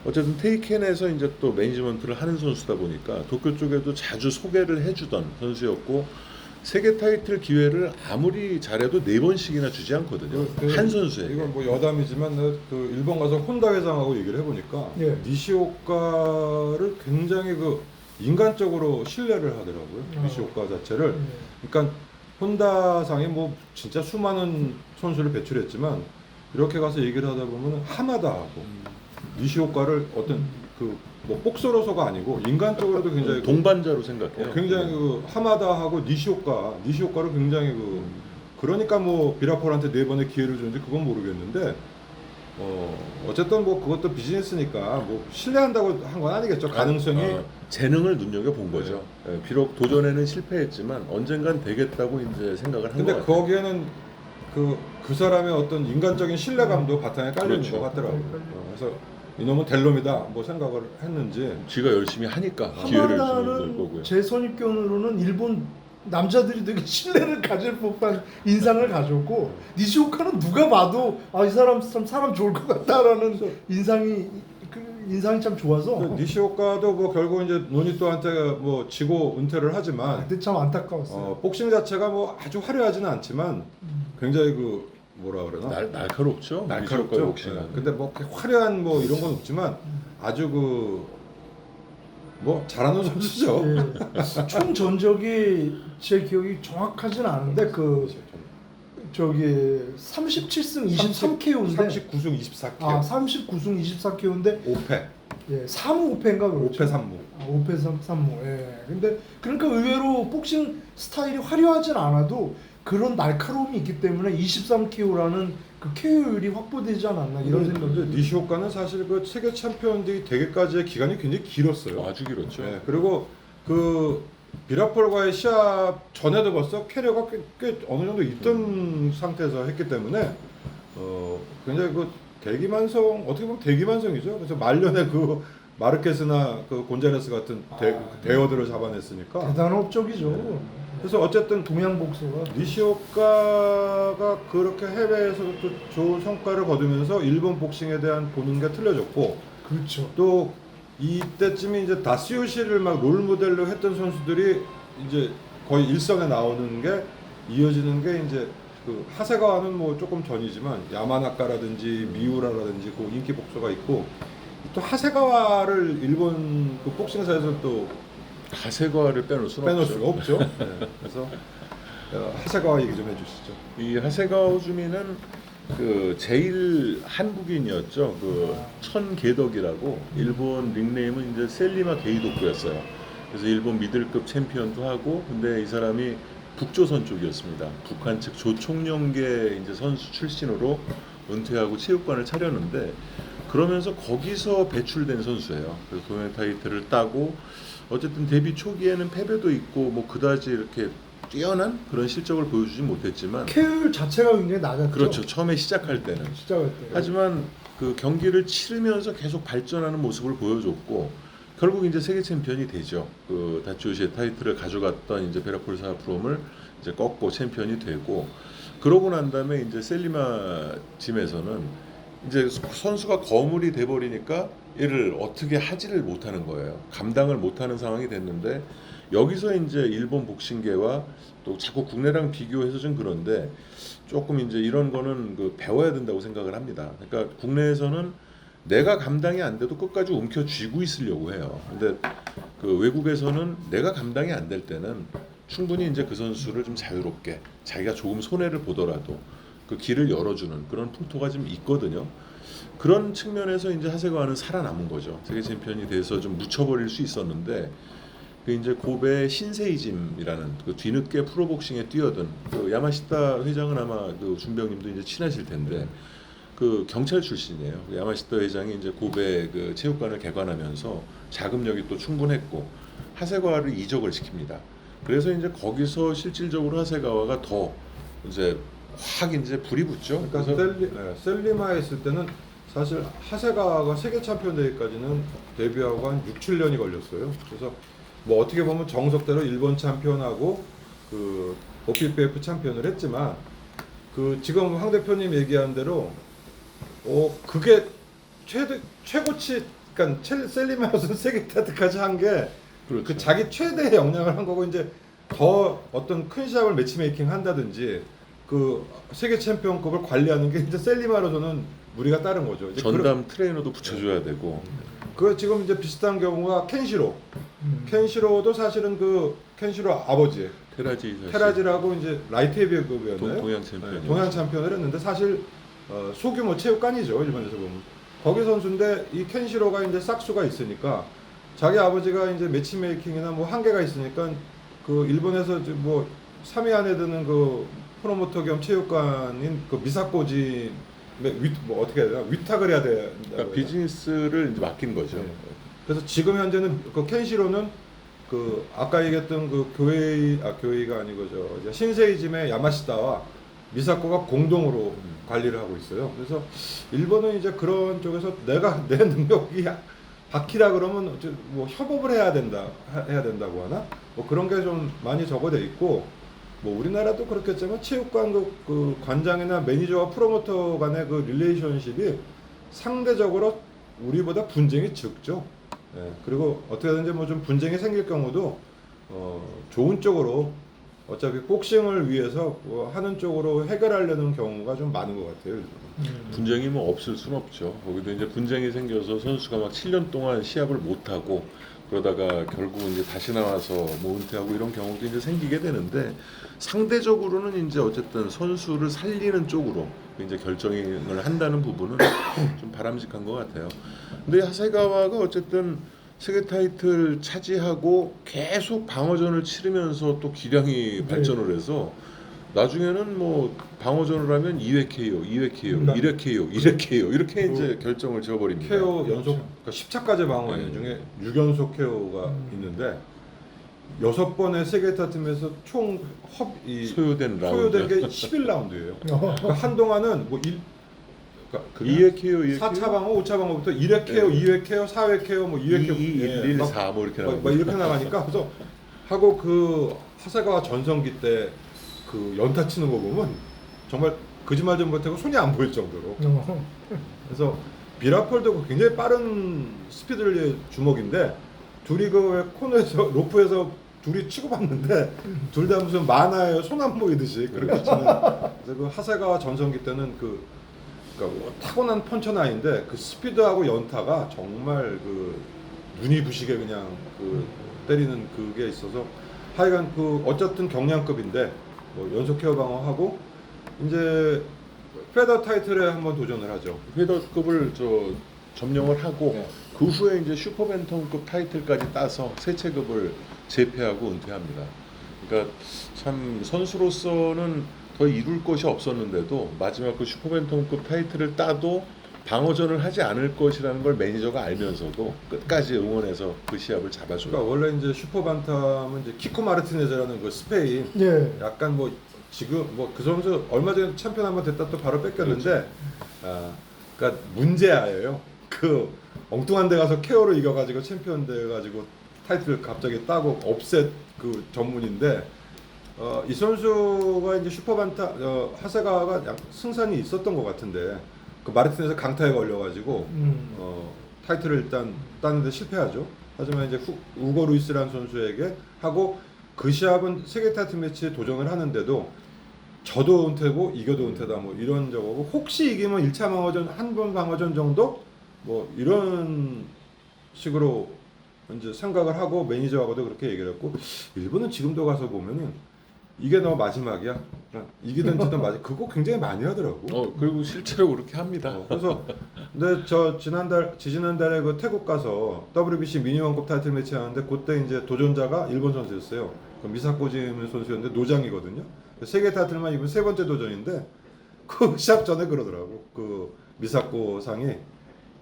어쨌든 테이켄에서 이제 또 매니지먼트를 하는 선수다 보니까 도쿄 쪽에도 자주 소개를 해주던 선수였고 세계 타이틀 기회를 아무리 잘해도 4번씩이나 주지 않거든요. 한 선수에게. 이건 뭐 여담이지만 그 일본 가서 혼다 회장하고 얘기를 해보니까 예. 니시오카를 굉장히 그 인간적으로 신뢰를 하더라고요. 니시오카 자체를. 그러니까 혼다상에 뭐 진짜 수많은 선수를 배출했지만 이렇게 가서 얘기를 하다 보면 하마다하고 니시오카를 어떤 그 뭐 복서로서가 아니고 인간적으로도 굉장히 동반자로 생각해요. 굉장히 그 하마다하고 니시오카를 굉장히 그러니까 뭐 비라폴한테 4번의 기회를 주는지 그건 모르겠는데 어쨌든 뭐 그것도 비즈니스니까 뭐 신뢰한다고 한 건 아니겠죠. 가능성이 재능을 눈여겨 본 거죠. 예, 비록 도전에는 실패했지만 언젠간 되겠다고 이제 생각을 한 근데 것 같아요. 거기에는 그 사람의 어떤 인간적인 신뢰감도 바탕에 깔려 있는 그렇죠. 것 같더라고요. 그래서 이놈은 될 놈이다 뭐 생각을 했는지 지가 열심히 하니까 기회를 주는 걸 하마다는 거고요. 제 선입견으로는 일본 남자들이 되게 신뢰를 가질 법한 인상을 가졌고 니시오카는 누가 봐도 아 이 사람 참 사람 좋을 것 같다라는 인상이 참 좋아서 니시오카도 뭐 결국 이제 노니토한테 뭐 지고 은퇴를 하지만 근데 참 안타까웠어요. 복싱 자체가 뭐 아주 화려하지는 않지만 굉장히 그 뭐라 그러나 날카롭죠. 날카롭죠. 니시오카의 복싱은. 근데 뭐 화려한 뭐 이런 건 없지만 아주 뭐 잘하는 선수죠. 예. 총 전적이 제 기억이 정확하진 않은데 저기 37승 23KO인데 39승 24KO. 39승 24KO인데 5패. 예, 3무 5패인가 그렇죠. 5패 3무. 5패 3무. 예. 근데 그러니까 의외로 복싱 스타일이 화려하진 않아도 그런 날카로움이 있기 때문에 23KO라는 그 KO율이 확보되지 않았나 이런 생각이. 니시오카는 사실 그 세계 챔피언들이 되기까지의 기간이 굉장히 길었어요. 아주 길었죠. 네, 그리고 그 비라폴과의 시합 전에도 벌써 캐리어가 꽤 어느 정도 있던 상태에서 했기 때문에 굉장히 그 대기만성 어떻게 보면 대기만성이죠. 그래서 말년에 그 마르케스나 그 곤잘레스 같은 대어들을 잡아냈으니까 대단한 업적이죠. 그래서 어쨌든 동양 복서가 니시오카가 그렇게 해외에서도 또 좋은 성과를 거두면서 일본 복싱에 대한 보는 게 틀려졌고 그렇죠. 또 이때쯤에 이제 다시오시를 막 롤모델로 했던 선수들이 이제 거의 일선에 나오는 게 이어지는 게 이제 그 하세가와는 뭐 조금 전이지만 야마나카라든지 미우라라든지 그 인기 복서가 있고 또 하세가와를 일본 그 복싱사에서 또 하세가와를 빼놓을 수가 없죠. 네. 그래서 하세가와 얘기 좀 해주시죠. 이 하세가와 호주미는 그 제일 한국인이었죠. 그 천개덕이라고 일본 닉네임은 이제 셀리마 게이도쿠였어요. 그래서 일본 미들급 챔피언도 하고, 근데 이 사람이 북조선 쪽이었습니다. 북한 측 조총련계 이제 선수 출신으로 은퇴하고 체육관을 차렸는데 그러면서 거기서 배출된 선수예요. 그래서 동양 타이틀을 따고 어쨌든 데뷔 초기에는 패배도 있고 뭐 그다지 이렇게 뛰어난 그런 실적을 보여주지 못했지만 KO율 자체가 굉장히 낮았죠. 그렇죠. 처음에 시작할 때는. 시작할 때. 하지만 그 경기를 치르면서 계속 발전하는 모습을 보여줬고 결국 이제 세계 챔피언이 되죠. 그 다치오시의 타이틀을 가져갔던 이제 베라폴 사프롬을 이제 꺾고 챔피언이 되고, 그러고 난 다음에 이제 셀리마 짐에서는 이제 선수가 거물이 돼 버리니까 얘를 어떻게 하지를 못하는 거예요. 감당을 못하는 상황이 됐는데, 여기서 이제 일본 복싱계와 또 자꾸 국내랑 비교해서 좀 그런데, 조금 이제 이런 거는 그 배워야 된다고 생각을 합니다. 그러니까 국내에서는 내가 감당이 안 돼도 끝까지 움켜쥐고 있으려고 해요. 근데 그 외국에서는 내가 감당이 안 될 때는 충분히 이제 그 선수를 좀 자유롭게, 자기가 조금 손해를 보더라도 그 길을 열어주는 그런 풍토가 좀 있거든요. 그런 측면에서 이제 하세가와는 살아남은 거죠. 세계 챔피언이 돼서 좀 묻혀버릴 수 있었는데, 그 이제 고베 신세이짐이라는 그 뒤늦게 프로복싱에 뛰어든 그 야마시타 회장은 아마 그 준병님도 이제 친하실 텐데, 그 경찰 출신이에요. 그 야마시타 회장이 이제 고베 그 체육관을 개관하면서 자금력이 또 충분했고 하세가와를 이적을 시킵니다. 그래서 이제 거기서 실질적으로 하세가와가 더 이제 확 이제 불이 붙죠. 그러니까 그래서 셀리마에 있을 때는 사실 하세가와가 세계 챔피언 되기까지는 데뷔하고 한 6, 7년이 걸렸어요. 그래서 뭐 어떻게 보면 정석대로 일본 챔피언하고 그 OPPF 챔피언을 했지만, 그 지금 황 대표님 얘기한 대로 그게 최고치, 그러니까 셀리마에서 세계 타이틀까지 한 게 그 그렇죠. 자기 최대의 역량을 한 거고, 이제 더 어떤 큰 시합을 매치메이킹 한다든지 그 세계 챔피언급을 관리하는 게 이제 셀리마로서는 무리가 따른 거죠. 이제 전담 트레이너도 붙여줘야 되고. 그 지금 이제 비슷한 경우가 켄시로. 켄시로도 사실은 그 켄시로 아버지 테라지 사실 테라지라고 이제 라이트 헤비급이었나요? 동양 챔피언이었죠. 동양 챔피언을 했는데, 사실 소규모 체육관이죠, 일본에서 보면. 거기 선수인데 이 켄시로가 이제 싹수가 있으니까, 자기 아버지가 이제 매치메이킹이나 뭐 한계가 있으니까 그 일본에서 뭐 3위 안에 드는 그 프로모터 겸 체육관인 그 미사코지 뭐 어떻게 해야 되나, 위탁을 해야 돼. 그러니까 비즈니스를 이제 맡긴 거죠. 네. 그래서 지금 현재는 그 켄시로는 그 아까 얘기했던 그 교회가 아니고 저 신세이짐의 야마시타와 미사코가 공동으로 관리를 하고 있어요. 그래서 일본은 이제 그런 쪽에서 내가 내 능력이 박히다 그러면 뭐 협업을 해야 된다고 하나, 뭐 그런 게 좀 많이 적어져 있고, 뭐 우리나라도 그렇겠지만 체육관 그 관장이나 매니저와 프로모터 간의 그 릴레이션십이 상대적으로 우리보다 분쟁이 적죠. 예, 그리고 어떻게든지 뭐 좀 분쟁이 생길 경우도 좋은 쪽으로, 어차피 복싱을 위해서 뭐 하는 쪽으로 해결하려는 경우가 좀 많은 것 같아요. 분쟁이 뭐 없을 순 없죠. 거기도 이제 분쟁이 생겨서 선수가 막 7년 동안 시합을 못 하고 그러다가 결국 이제 다시 나와서 뭐 은퇴하고 이런 경우도 이제 생기게 되는데, 상대적으로는 이제 어쨌든 선수를 살리는 쪽으로 이제 결정을 한다는 부분은 좀 바람직한 것 같아요. 근데 하세가와가 어쨌든 세계 타이틀 차지하고 계속 방어전을 치르면서 또 기량이 발전을 해서 나중에는 뭐 방어전을 하면 2회 KO, 2회 KO, 1회 KO, 1회 KO 이렇게 이제 결정을 지어버립니다. KO 연속, 그러니까 10차까지 방어하는 중에 6연속 KO가 있는데, 6번의 세계 타이틀에서 총 소요된 라운드. 소요된 게 11라운드예요. 그러니까 한동안은 뭐 2회 KO, 2회 4차 방어, 5차 방어부터 1회 KO, 2회 KO, 4회 KO, 뭐 2회 KO, 1, 4 뭐 이렇게 나가고 이렇게 나가니까, 그래서 하고 그 하세가와 전성기 때 그 연타 치는 거 보면 정말 거짓말 좀 못하고 손이 안 보일 정도로. 그래서 비라폴도 굉장히 빠른 스피드의 주먹인데, 둘이 그 코너에서 로프에서 둘이 치고받는데 둘 다 무슨 만화에 손 안 보이듯이 그렇게 치는. 그래서 그 하세가와 전성기 때는 그러니까 타고난 펀처나인데 그 스피드하고 연타가 정말 그 눈이 부시게 그냥 그 때리는 그게 있어서, 하여간 그 어쨌든 경량급인데 뭐 연속 케어 방어하고 이제 페더 타이틀에 한번 도전을 하죠. 페더급을 점령을 하고 네. 그 후에 이제 슈퍼벤텀급 타이틀까지 따서 세 체급을 제패하고 은퇴합니다. 그러니까 참 선수로서는 더 이룰 것이 없었는데도 마지막 그 슈퍼벤텀급 타이틀을 따도 방어전을 하지 않을 것이라는 걸 매니저가 알면서도 끝까지 응원해서 그 시합을 잡아줘요. 그러니까 원래 이제 슈퍼반tam은 이제 키코 마르티네즈라는 그 스페인, 예. 약간 뭐 지금 뭐 그 선수 얼마 전에 챔피언 한번 됐다 또 바로 뺏겼는데, 그러니까 문제아예요. 그 엉뚱한 데 가서 KO로 이겨가지고 챔피언 돼가지고 타이틀을 갑자기 따고 업셋 그 전문인데 이 선수가 이제 슈퍼반타 하세가와가 승산이 있었던 것 같은데 그 마르틴에서 강타에 걸려가지고 타이틀을 일단 따는데 실패하죠. 하지만 이제 우고 루이스라는 선수에게 하고 그 시합은 세계 타이틀 매치에 도전을 하는데도 져도 은퇴고 이겨도 은퇴다 뭐 이런 적하고 혹시 이기면 1차 방어전 한 번 방어전 정도 뭐 이런 식으로 이제 생각을 하고 매니저하고도 그렇게 얘기를 했고 일본은 지금도 가서 보면은 이게 너 마지막이야. 이기든 지든 마지막. 그거 굉장히 많이 하더라고. 그리고 실제로 그렇게 합니다. 그래서 근데 저 지지난달에 그 태국 가서 WBC 미니원급 타이틀 매치 하는데 그때 이제 도전자가 일본 선수였어요. 그 미사코지미 선수였는데 노장이거든요. 세계 타이틀만 이번 세 번째 도전인데 그 시합 전에 그러더라고. 그 미사코 상이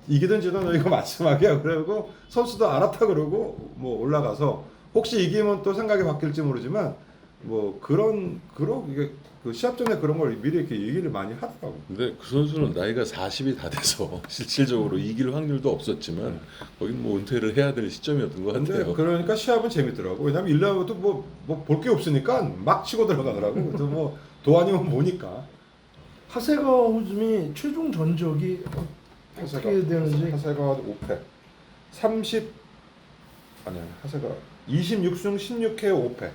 이기든 지든 너 이거 마지막이야. 그러고 선수도 알았다 그러고 뭐 올라가서 혹시 이기면 또 생각이 바뀔지 모르지만 뭐 이게 그 시합 전에 그런 걸 미리 이렇게 얘기를 많이 하더라고. 근데 그 선수는 나이가 40이 다 돼서 실질적으로 이길 확률도 없었지만 거긴 뭐 은퇴를 해야 될 시점이었던 것 근데 같아요. 그러니까 시합은 재밌더라고. 왜냐면 1라운드도 뭐 볼 게 없으니까 막 치고 들어가더라고. 또 뭐 도안이면 뭐니까. 하세가와 호즈미 최종 전적이 어떻게 되는지. 하세가 5패. 30 아니야. 하세가 26승 16KO 5패.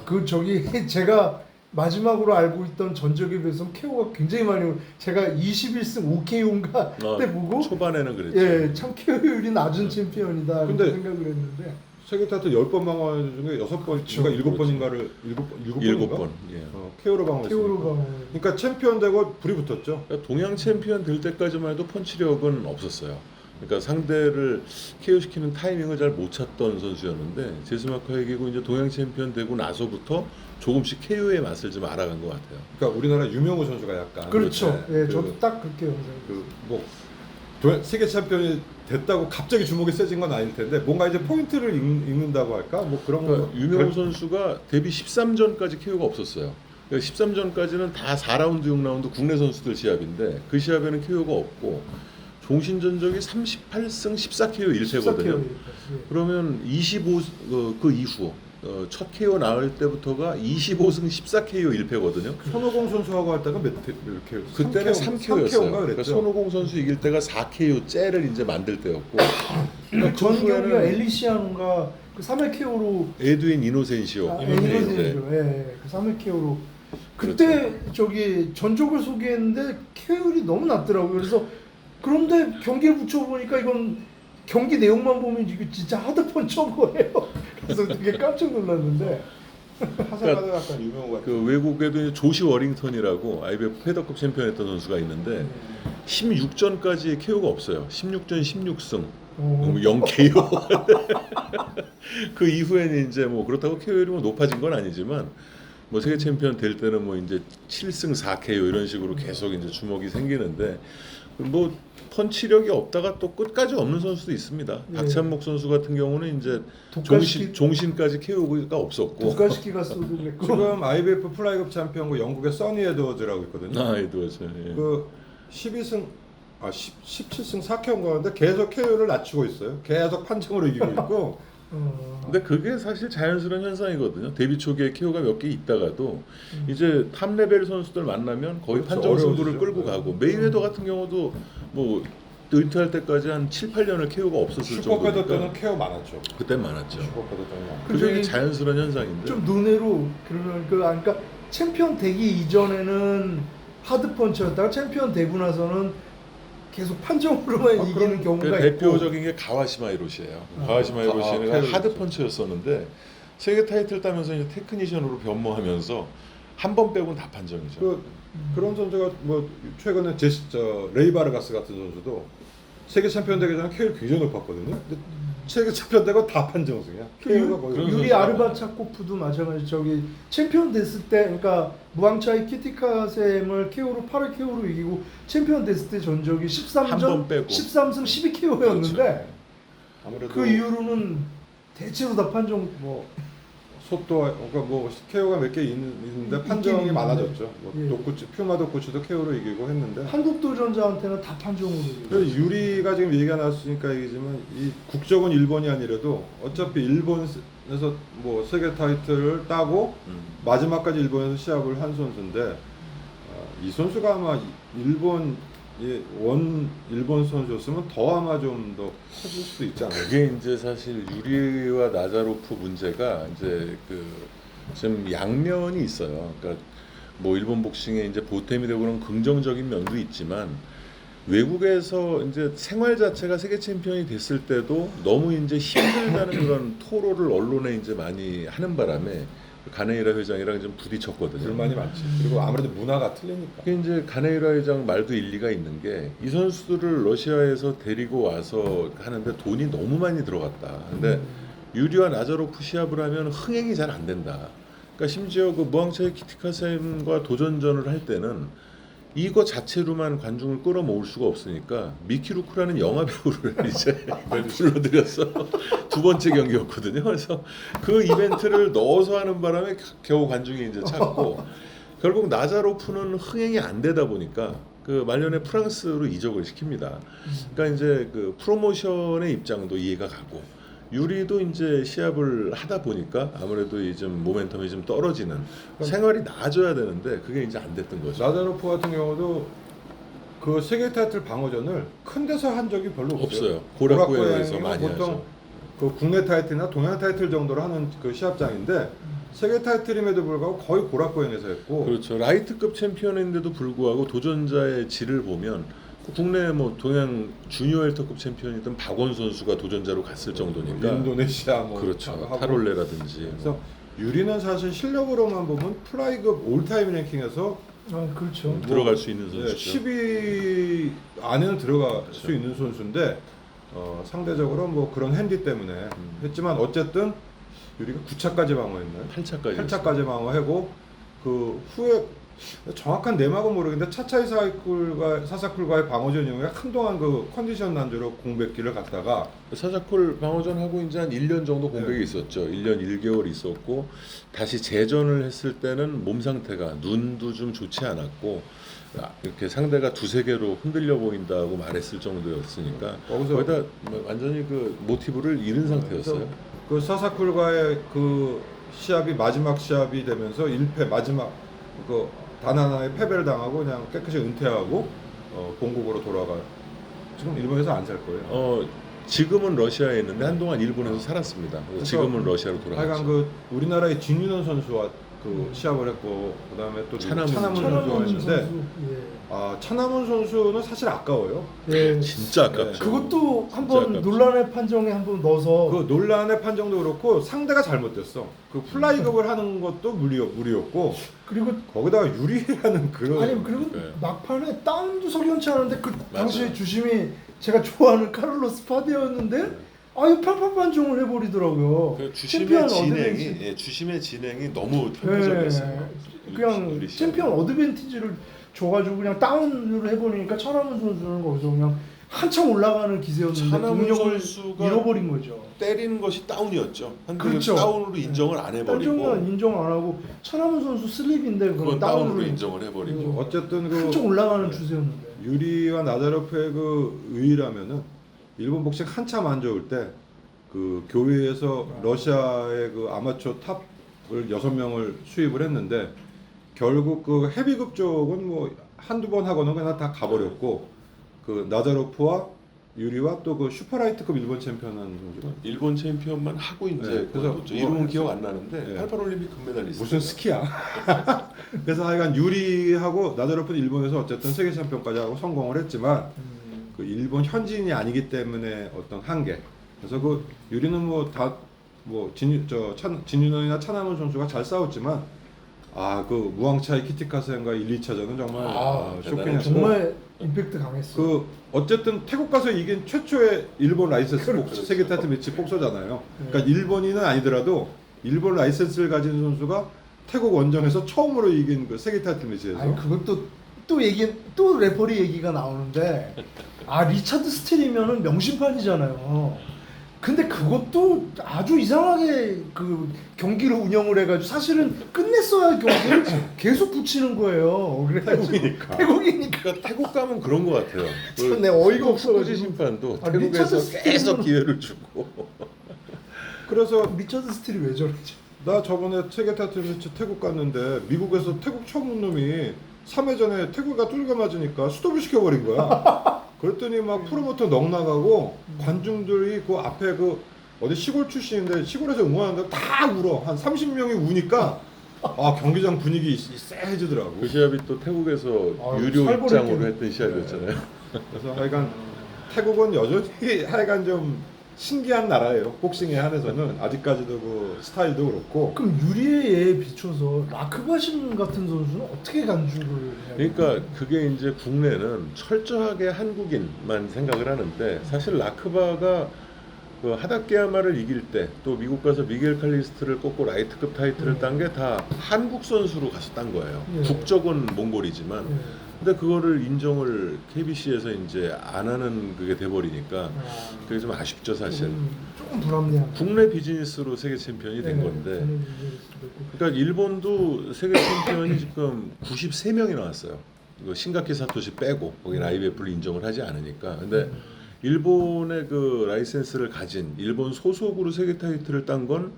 그 저기 제가 마지막으로 알고 있던 전적에 비해서 KO가 굉장히 많이 제가 21승 5KO인가 때 보고 초반에는 그랬죠. 예, 참 KO율이 낮은 챔피언이다 근데 생각을 했는데 세계 타이틀 10번 방어 중에 6번, 그렇죠. 그러니까 7번인가를 7번. 예. KO로 방어했으니까. KO로 방어. 그러니까 챔피언 되고 불이 붙었죠. 그러니까 동양 챔피언 될 때까지만 해도 펀치력은 없었어요. 그러니까 상대를 KO 시키는 타이밍을 잘 못 찾던 선수였는데 제스마카가 이기고 이제 동양 챔피언 되고 나서부터 조금씩 KO의 맛을 좀 알아간 것 같아요. 그러니까 우리나라 유명우 선수가 약간 그렇죠. 네, 예, 저도 딱 그렇게 연상해요. 그뭐 세계 챔피언이 됐다고 갑자기 주목이 세진 건 아닐 텐데 뭔가 이제 포인트를 읽는다고 할까 뭐 그런 거. 유명우 선수가 데뷔 13전까지 KO가 없었어요. 그러니까 13전까지는 다 4라운드, 6라운드 국내 선수들 시합인데 그 시합에는 KO가 없고 종신 전적이 38승 14KO 1패거든요. 그러면 25 그 이후 첫 KO 나올 때부터가 25승 14KO 1패거든요. 손오공 선수하고 할 때가 몇 KO? 그때는 3KO였어요. 그러니까 그랬죠. 손오공 선수 이길 때가 4KO 째를 이제 만들 때였고. 그러니까 전 경기가 엘리시안가 그 3회 KO로 에드윈 이노센시오. 이노센시오. 예, 그 3회 KO로 그때 그렇죠. 저기 전적을 소개했는데 KO율이 너무 낮더라고요. 그래서 그런데 경기를 붙여보니까 이건 경기 내용만 보면 이거 진짜 하드펀처인 거예요. 그래서 되게 깜짝 놀랐는데 하사가도 약간 유명우 같은. 그 외국에도 이제 조시 워링턴이라고 IBF 패더급 챔피언했던 선수가 있는데 16전까지 KO가 없어요. 16전 16승. 0KO. 그 이후에는 이제 뭐 그렇다고 KO율이 뭐 높아진 건 아니지만 뭐 세계 챔피언 될 때는 뭐 이제 7승 4KO 이런 식으로 계속 이제 주목이 생기는데 뭐 펀치력이 없다가 또 끝까지 없는 선수도 있습니다. 네. 박찬목 선수 같은 경우는 이제 종신까지 KO가 없었고. 독가시키 갔어도 그랬고. 지금 IBF 플라이급 챔피언고 영국의 써니 에드워즈라고 있거든요. 에드워즈. 예. 그 17승 4KO인가 하는데 계속 KO를 낮추고 있어요. 계속 판정으로 이기고 있고. 근데 그게 사실 자연스러운 현상이거든요. 데뷔 초기에 KO가 몇 개 있다가도 이제 탑 레벨 선수들 만나면 거의 그렇죠. 판정 승부를 어려워지죠. 끌고 가고 메이웨더 같은 경우도 뭐 은퇴할 때까지 한 7, 8년을 KO가 없었을 슈퍼패더 때는 정도니까 KO 많았죠. 그땐 많았죠. 슈퍼패더 때는 많았죠. 그게 자연스러운 현상인데 좀 논외로 그러면 그러니까 챔피언 되기 이전에는 하드 펀치였다가 챔피언 되고 나서는 계속 판정으로만 이기는 경우가 있고. 대표적인 게 가와시마 히로시예요. 가와시마 히로시가 하드 펀치였었는데 세계 타이틀 따면서 이제 테크니션으로 변모하면서 한 번 빼고는 다 판정이죠. 그런 선수가 뭐 최근에 레이 바르가스 같은 선수도 세계 챔피언 되기 전에 KO 굉장히 높았거든요. 근데 세계 챔피언 되고 다 판정승이야. KO가 거의 그런 유리 아르바차코프도 마찬가지. 저기 챔피언 됐을 때, 그러니까 무앙차이 키티카셈을 KO로 8회 KO로 이기고 챔피언 됐을 때 전적이 13전 13승 12KO였는데 아무래도 그 이후로는 대체로 다 판정 뭐 소또 그러니까 뭐 KO가 몇 개 있는데 판정이 있긴 많아졌죠. 뭐 예. 독구치 퓨마 독구치도 KO로 이기고 했는데. 한국 도전자한테는 다 판정으로. 그래서 유리가 지금 얘기가 나왔으니까 얘기지만 이 국적은 일본이 아니라도 어차피 일본에서 뭐 세계 타이틀을 따고 마지막까지 일본에서 시합을 한 선수인데 이 선수가 아마 일본 선수였으면 더 아마 좀 더 커질 수도 있지 않을까. 그게 이제 사실 유리와 나자로프 문제가 이제 그 좀 양면이 있어요. 그러니까 뭐 일본 복싱에 이제 보탬이 되고 그런 긍정적인 면도 있지만 외국에서 이제 생활 자체가 세계 챔피언이 됐을 때도 너무 이제 힘들다는 그런 토로를 언론에 이제 많이 하는 바람에 가네이라 회장이랑 좀 부딪혔거든요. 불만이 많지. 그리고 아무래도 문화가 틀리니까. 그게 이제 가네이라 회장 말도 일리가 있는 게 이 선수들을 러시아에서 데리고 와서 하는데 돈이 너무 많이 들어갔다. 근데 유리와 나자로프 시합을 하면 흥행이 잘 안 된다. 그러니까 심지어 그 무앙차이 키티카셈과 도전전을 할 때는 이거 자체로만 관중을 끌어모을 수가 없으니까 미키루크라는 영화 배우를 이제 불러들였어. 두 번째 경기였거든요. 그래서 그 이벤트를 넣어서 하는 바람에 겨우 관중이 이제 찾고 결국 나자로프는 흥행이 안 되다 보니까 그 말년에 프랑스로 이적을 시킵니다. 그러니까 이제 그 프로모션의 입장도 이해가 가고 유리도 이제 시합을 하다 보니까 아무래도 이 좀 모멘텀이 좀 떨어지는 생활이 나아져야 되는데 그게 이제 안 됐던 거죠. 나자로프 같은 경우도 그 세계 타이틀 방어전을 큰 데서 한 적이 별로 없어요. 고라쿠에에서 고라쿠에는 많이 보통 하죠. 그 국내 타이틀이나 동양 타이틀 정도로 하는 그 시합장인데 세계 타이틀임에도 불구하고 거의 고라쿠에에서 했고. 그렇죠. 라이트급 챔피언인데도 불구하고 도전자의 질을 보면 국내 뭐 동양 주니어 웰터급 챔피언이던 박원 선수가 도전자로 갔을 정도니까. 인도네시아 뭐 그렇죠. 하고. 타롤레라든지. 그래서 유리는 사실 실력으로만 보면 플라이급 올타임 랭킹에서 그렇죠. 들어갈 수 있는 선수죠. 10위 안에는 들어갈 수 있는 선수인데 상대적으로 뭐 그런 핸디 때문에 했지만 어쨌든 유리가 9차까지 방어했나요? 8차까지. 8차까지 방어하고 그 후에 정확한 내막은 모르겠는데 차차이 사사쿨과의 방어전 이후에 한동안 그 컨디션 난조로 공백기를 갖다가 사자콜 방어전 하고 이제 한 1년 정도 공백이 있었죠. 1년 1개월 있었고 다시 재전을 했을 때는 몸 상태가 눈도 좀 좋지 않았고 이렇게 상대가 두세 개로 흔들려 보인다고 말했을 정도였으니까 거기다 완전히 그 모티브를 잃은 상태였어요. 그 사사쿨과의 그 시합이 마지막 시합이 되면서 1패 마지막 그 단 하나의 패배를 당하고 그냥 깨끗이 은퇴하고 본국으로 돌아가. 지금 일본에서 안 살 거예요. 지금은 러시아에 있는데 한동안 일본에서 살았습니다. 그래서 지금은 러시아로 돌아갔죠. 하여간 그 우리나라의 진윤원 선수와 그 시합을 했고 그다음에 또 차남훈 선수가 있는데 예. 차남훈 선수는 사실 아까워요. 예. 진짜 아깝죠. 그것도 한번 아깝죠. 논란의 판정에 한번 넣어서 그 논란의 판정도 그렇고 상대가 잘못됐어. 그 플라이급을 하는 것도 무리였고 그리고 거기다가 유리라는 그런 아니 그리고 네. 막판에 다운도 석연치 않은데 그 당시에 맞아요. 주심이 제가 좋아하는 카를로스 파데였는데 아유 편파 판정을 해버리더라고요. 그 챔피언 주심의 어드밴티지. 진행이 주심의 진행이 너무 편파적이었어요. 그냥 유리 시합이. 챔피언 어드밴티지를 줘가지고 그냥 다운을 해버리니까 차남훈 선수는 거기서 그냥 한참 올라가는 기세였는데 차남훈 동력을 선수가 잃어버린 거죠. 때리는 것이 다운이었죠. 한국은 그렇죠. 다운으로 인정을 안 해버리고 단정은 인정 안 하고 차남훈 선수 슬립인데 그건 그건 다운으로 다운으로 인정을 해버리고 어쨌든 그 한참 올라가는 추세였는데. 유리와 나자로프의 그 의의라면은 일본 복싱 한참 안 좋을 때 그 교회에서 러시아의 그 아마추어 탑을 6명을 수입을 했는데 결국 그 헤비급 쪽은 뭐 한두 번 하고는 그냥 다 가버렸고 그 나자로프와 유리와 또 그 슈퍼라이트급 일본 챔피언한 선수가 일본 챔피언만 하고 이제 네, 그래서 그래서 이름은 기억 안 나는데 네. 88 올림픽 금메달리스트 무슨 스키야. 그래서 하여간 유리하고 나자로프는 일본에서 어쨌든 세계 챔피언까지 하고 성공을 했지만 그 일본 현지인이 아니기 때문에 어떤 한계. 그래서 그 유리는 뭐 다 뭐 진윤원이나 차남훈 선수가 잘 싸웠지만 그 무앙차이 키티카센과 1, 2차전은 정말 쇼킹했고 정말 임팩트 강했어. 그 어쨌든 태국 가서 이긴 최초의 일본 라이센스 복서 세계 타이틀 매치 복서잖아요. 그러니까 일본인은 아니더라도 일본 라이센스를 가진 선수가 태국 원정에서 처음으로 이긴 그 세계 타이틀 매치에서. 아니 그것도 또 레퍼리 얘기가 나오는데 리차드 스틸이면은 명심판이잖아요. 근데 그것도 아주 이상하게 그 경기를 운영을 해가지고 사실은 끝냈어야 경기를 계속 붙이는 거예요. 그래가지고 태국이니까. 그러니까 태국 가면 그런 것 같아요. 참 내가 어이가 스포츠 없어가지고. 심판도 아, 태국에서 리처드 계속 스틸은- 기회를 주고. 그래서 리처드 스틸이 왜 저러지? 나 저번에 세계 타이틀 매치 태국 갔는데 미국에서 태국 처음 온 놈이 3회전에 태국가 뚫겨 맞으니까 스톱을 시켜버린 거야. 그랬더니 막 프로모터 넋 나가고 관중들이 그 앞에 그 어디 시골 출신인데 시골에서 응원하는데 다 울어. 한 30명이 우니까 아 경기장 분위기 쎄해지더라고. 그 시합이 또 태국에서 아, 유료 살벌했겠네. 입장으로 했던 시합이었잖아요. 그래서 하여간 태국은 여전히 하여간 좀 신기한 나라예요. 복싱에 한해서는 아직까지도 그 스타일도 그렇고. 그럼 유리에 비춰서 라크바신 같은 선수는 어떻게 간주를 해야 돼요? 그러니까 그게 이제 국내는 철저하게 한국인만 생각을 하는데 사실 라크바가 그 하다케야마를 이길 때 또 미국 가서 미겔 칼리스트를 꺾고 라이트급 타이틀을 딴 게 다 한국 선수로 가서 딴 거예요. 예. 국적은 몽골이지만 예. 근데 그거를 인정을 KBC에서 이제 안 하는 그게 돼버리니까 그게 좀 아쉽죠 사실. 조금 불합리한. 국내 비즈니스로 세계 챔피언이 된 네, 건데. 국내 비즈니스도 있고. 그러니까 일본도 세계 챔피언이 지금 93명이 나왔어요. 이거 신가키 사토시 빼고 거기는 IBF를 인정을 하지 않으니까. 근데 일본의 그 라이센스를 가진 일본 소속으로 세계 타이틀을 딴 건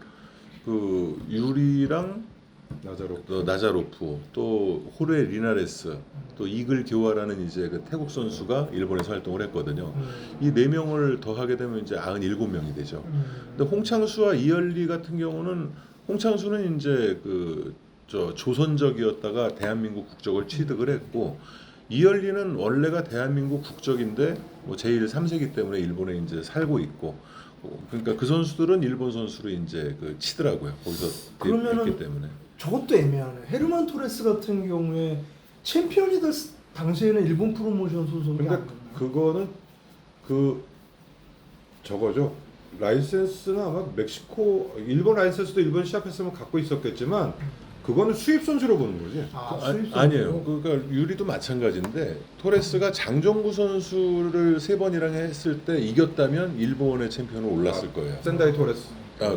그 유리랑 나자로. 또 나자로프, 또 호르에 리나레스, 또 이글 교화라는 이제 그 태국 선수가 일본에서 활동을 했거든요. 이 네 명을 더하게 되면 이제 97명이 되죠. 근데 홍창수와 이열리 같은 경우는 홍창수는 이제 그 저 조선적이었다가 대한민국 국적을 취득을 했고 이열리는 원래가 대한민국 국적인데 뭐 제1 3세기 때문에 일본에 이제 살고 있고 그러니까 그 선수들은 일본 선수로 이제 그 치더라고요. 거기서 그러면은 했기 때문에. 저것도 애매하네. 헤르만 토레스 같은 경우에 챔피언이 될 당시에는 일본 프로모션 소속이 근데 아니었나? 그거는 그 저거죠. 라이센스는 아마 멕시코, 일본 라이센스도 일본 시합했으면 갖고 있었겠지만 그거는 수입 선수로 보는 거지. 수입 선수로? 아니에요. 그러니까 유리도 마찬가지인데 토레스가 장정구 선수를 3번이랑 했을 때 이겼다면 일본의 챔피언으로 올랐을 거예요. 센다이 토레스.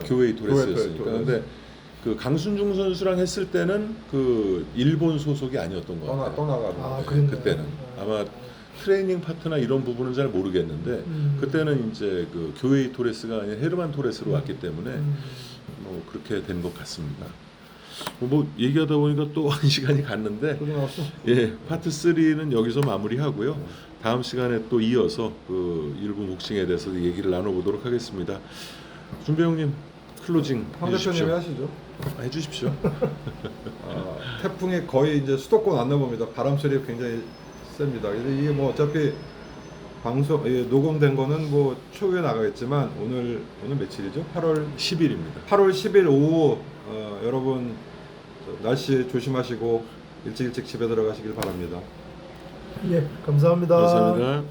교웨이 토레스였으니까. 토레스. 근데 그 강순중 선수랑 했을 때는 그 일본 소속이 아니었던 것 같아요. 떠나가. 그랬나요? 그때는 아마 트레이닝 파트나 이런 부분은 잘 모르겠는데 그때는 이제 그 교웨이 토레스가 아닌 헤르만 토레스로 왔기 때문에 뭐 그렇게 된 것 같습니다. 뭐 얘기하다 보니까 또 한 시간이 갔는데 그거 나왔어. 예 파트 3는 여기서 마무리하고요. 다음 시간에 또 이어서 그 일본 복싱에 대해서 얘기를 나눠보도록 하겠습니다. 준배 형님 클로징 황 대표님이 해주십시오. 하시죠. 해주십시오. 태풍이 거의 이제 수도권 왔나 봅니다. 바람 소리가 굉장히 셉니다. 근데 이게 뭐 어차피 방송 녹음된 거는 뭐 초기에 나가겠지만 오늘 며칠이죠? 8월 10일입니다. 8월 10일 오후 여러분 날씨 조심하시고 일찍 집에 들어가시길 바랍니다. 예, 감사합니다. 감사합니다.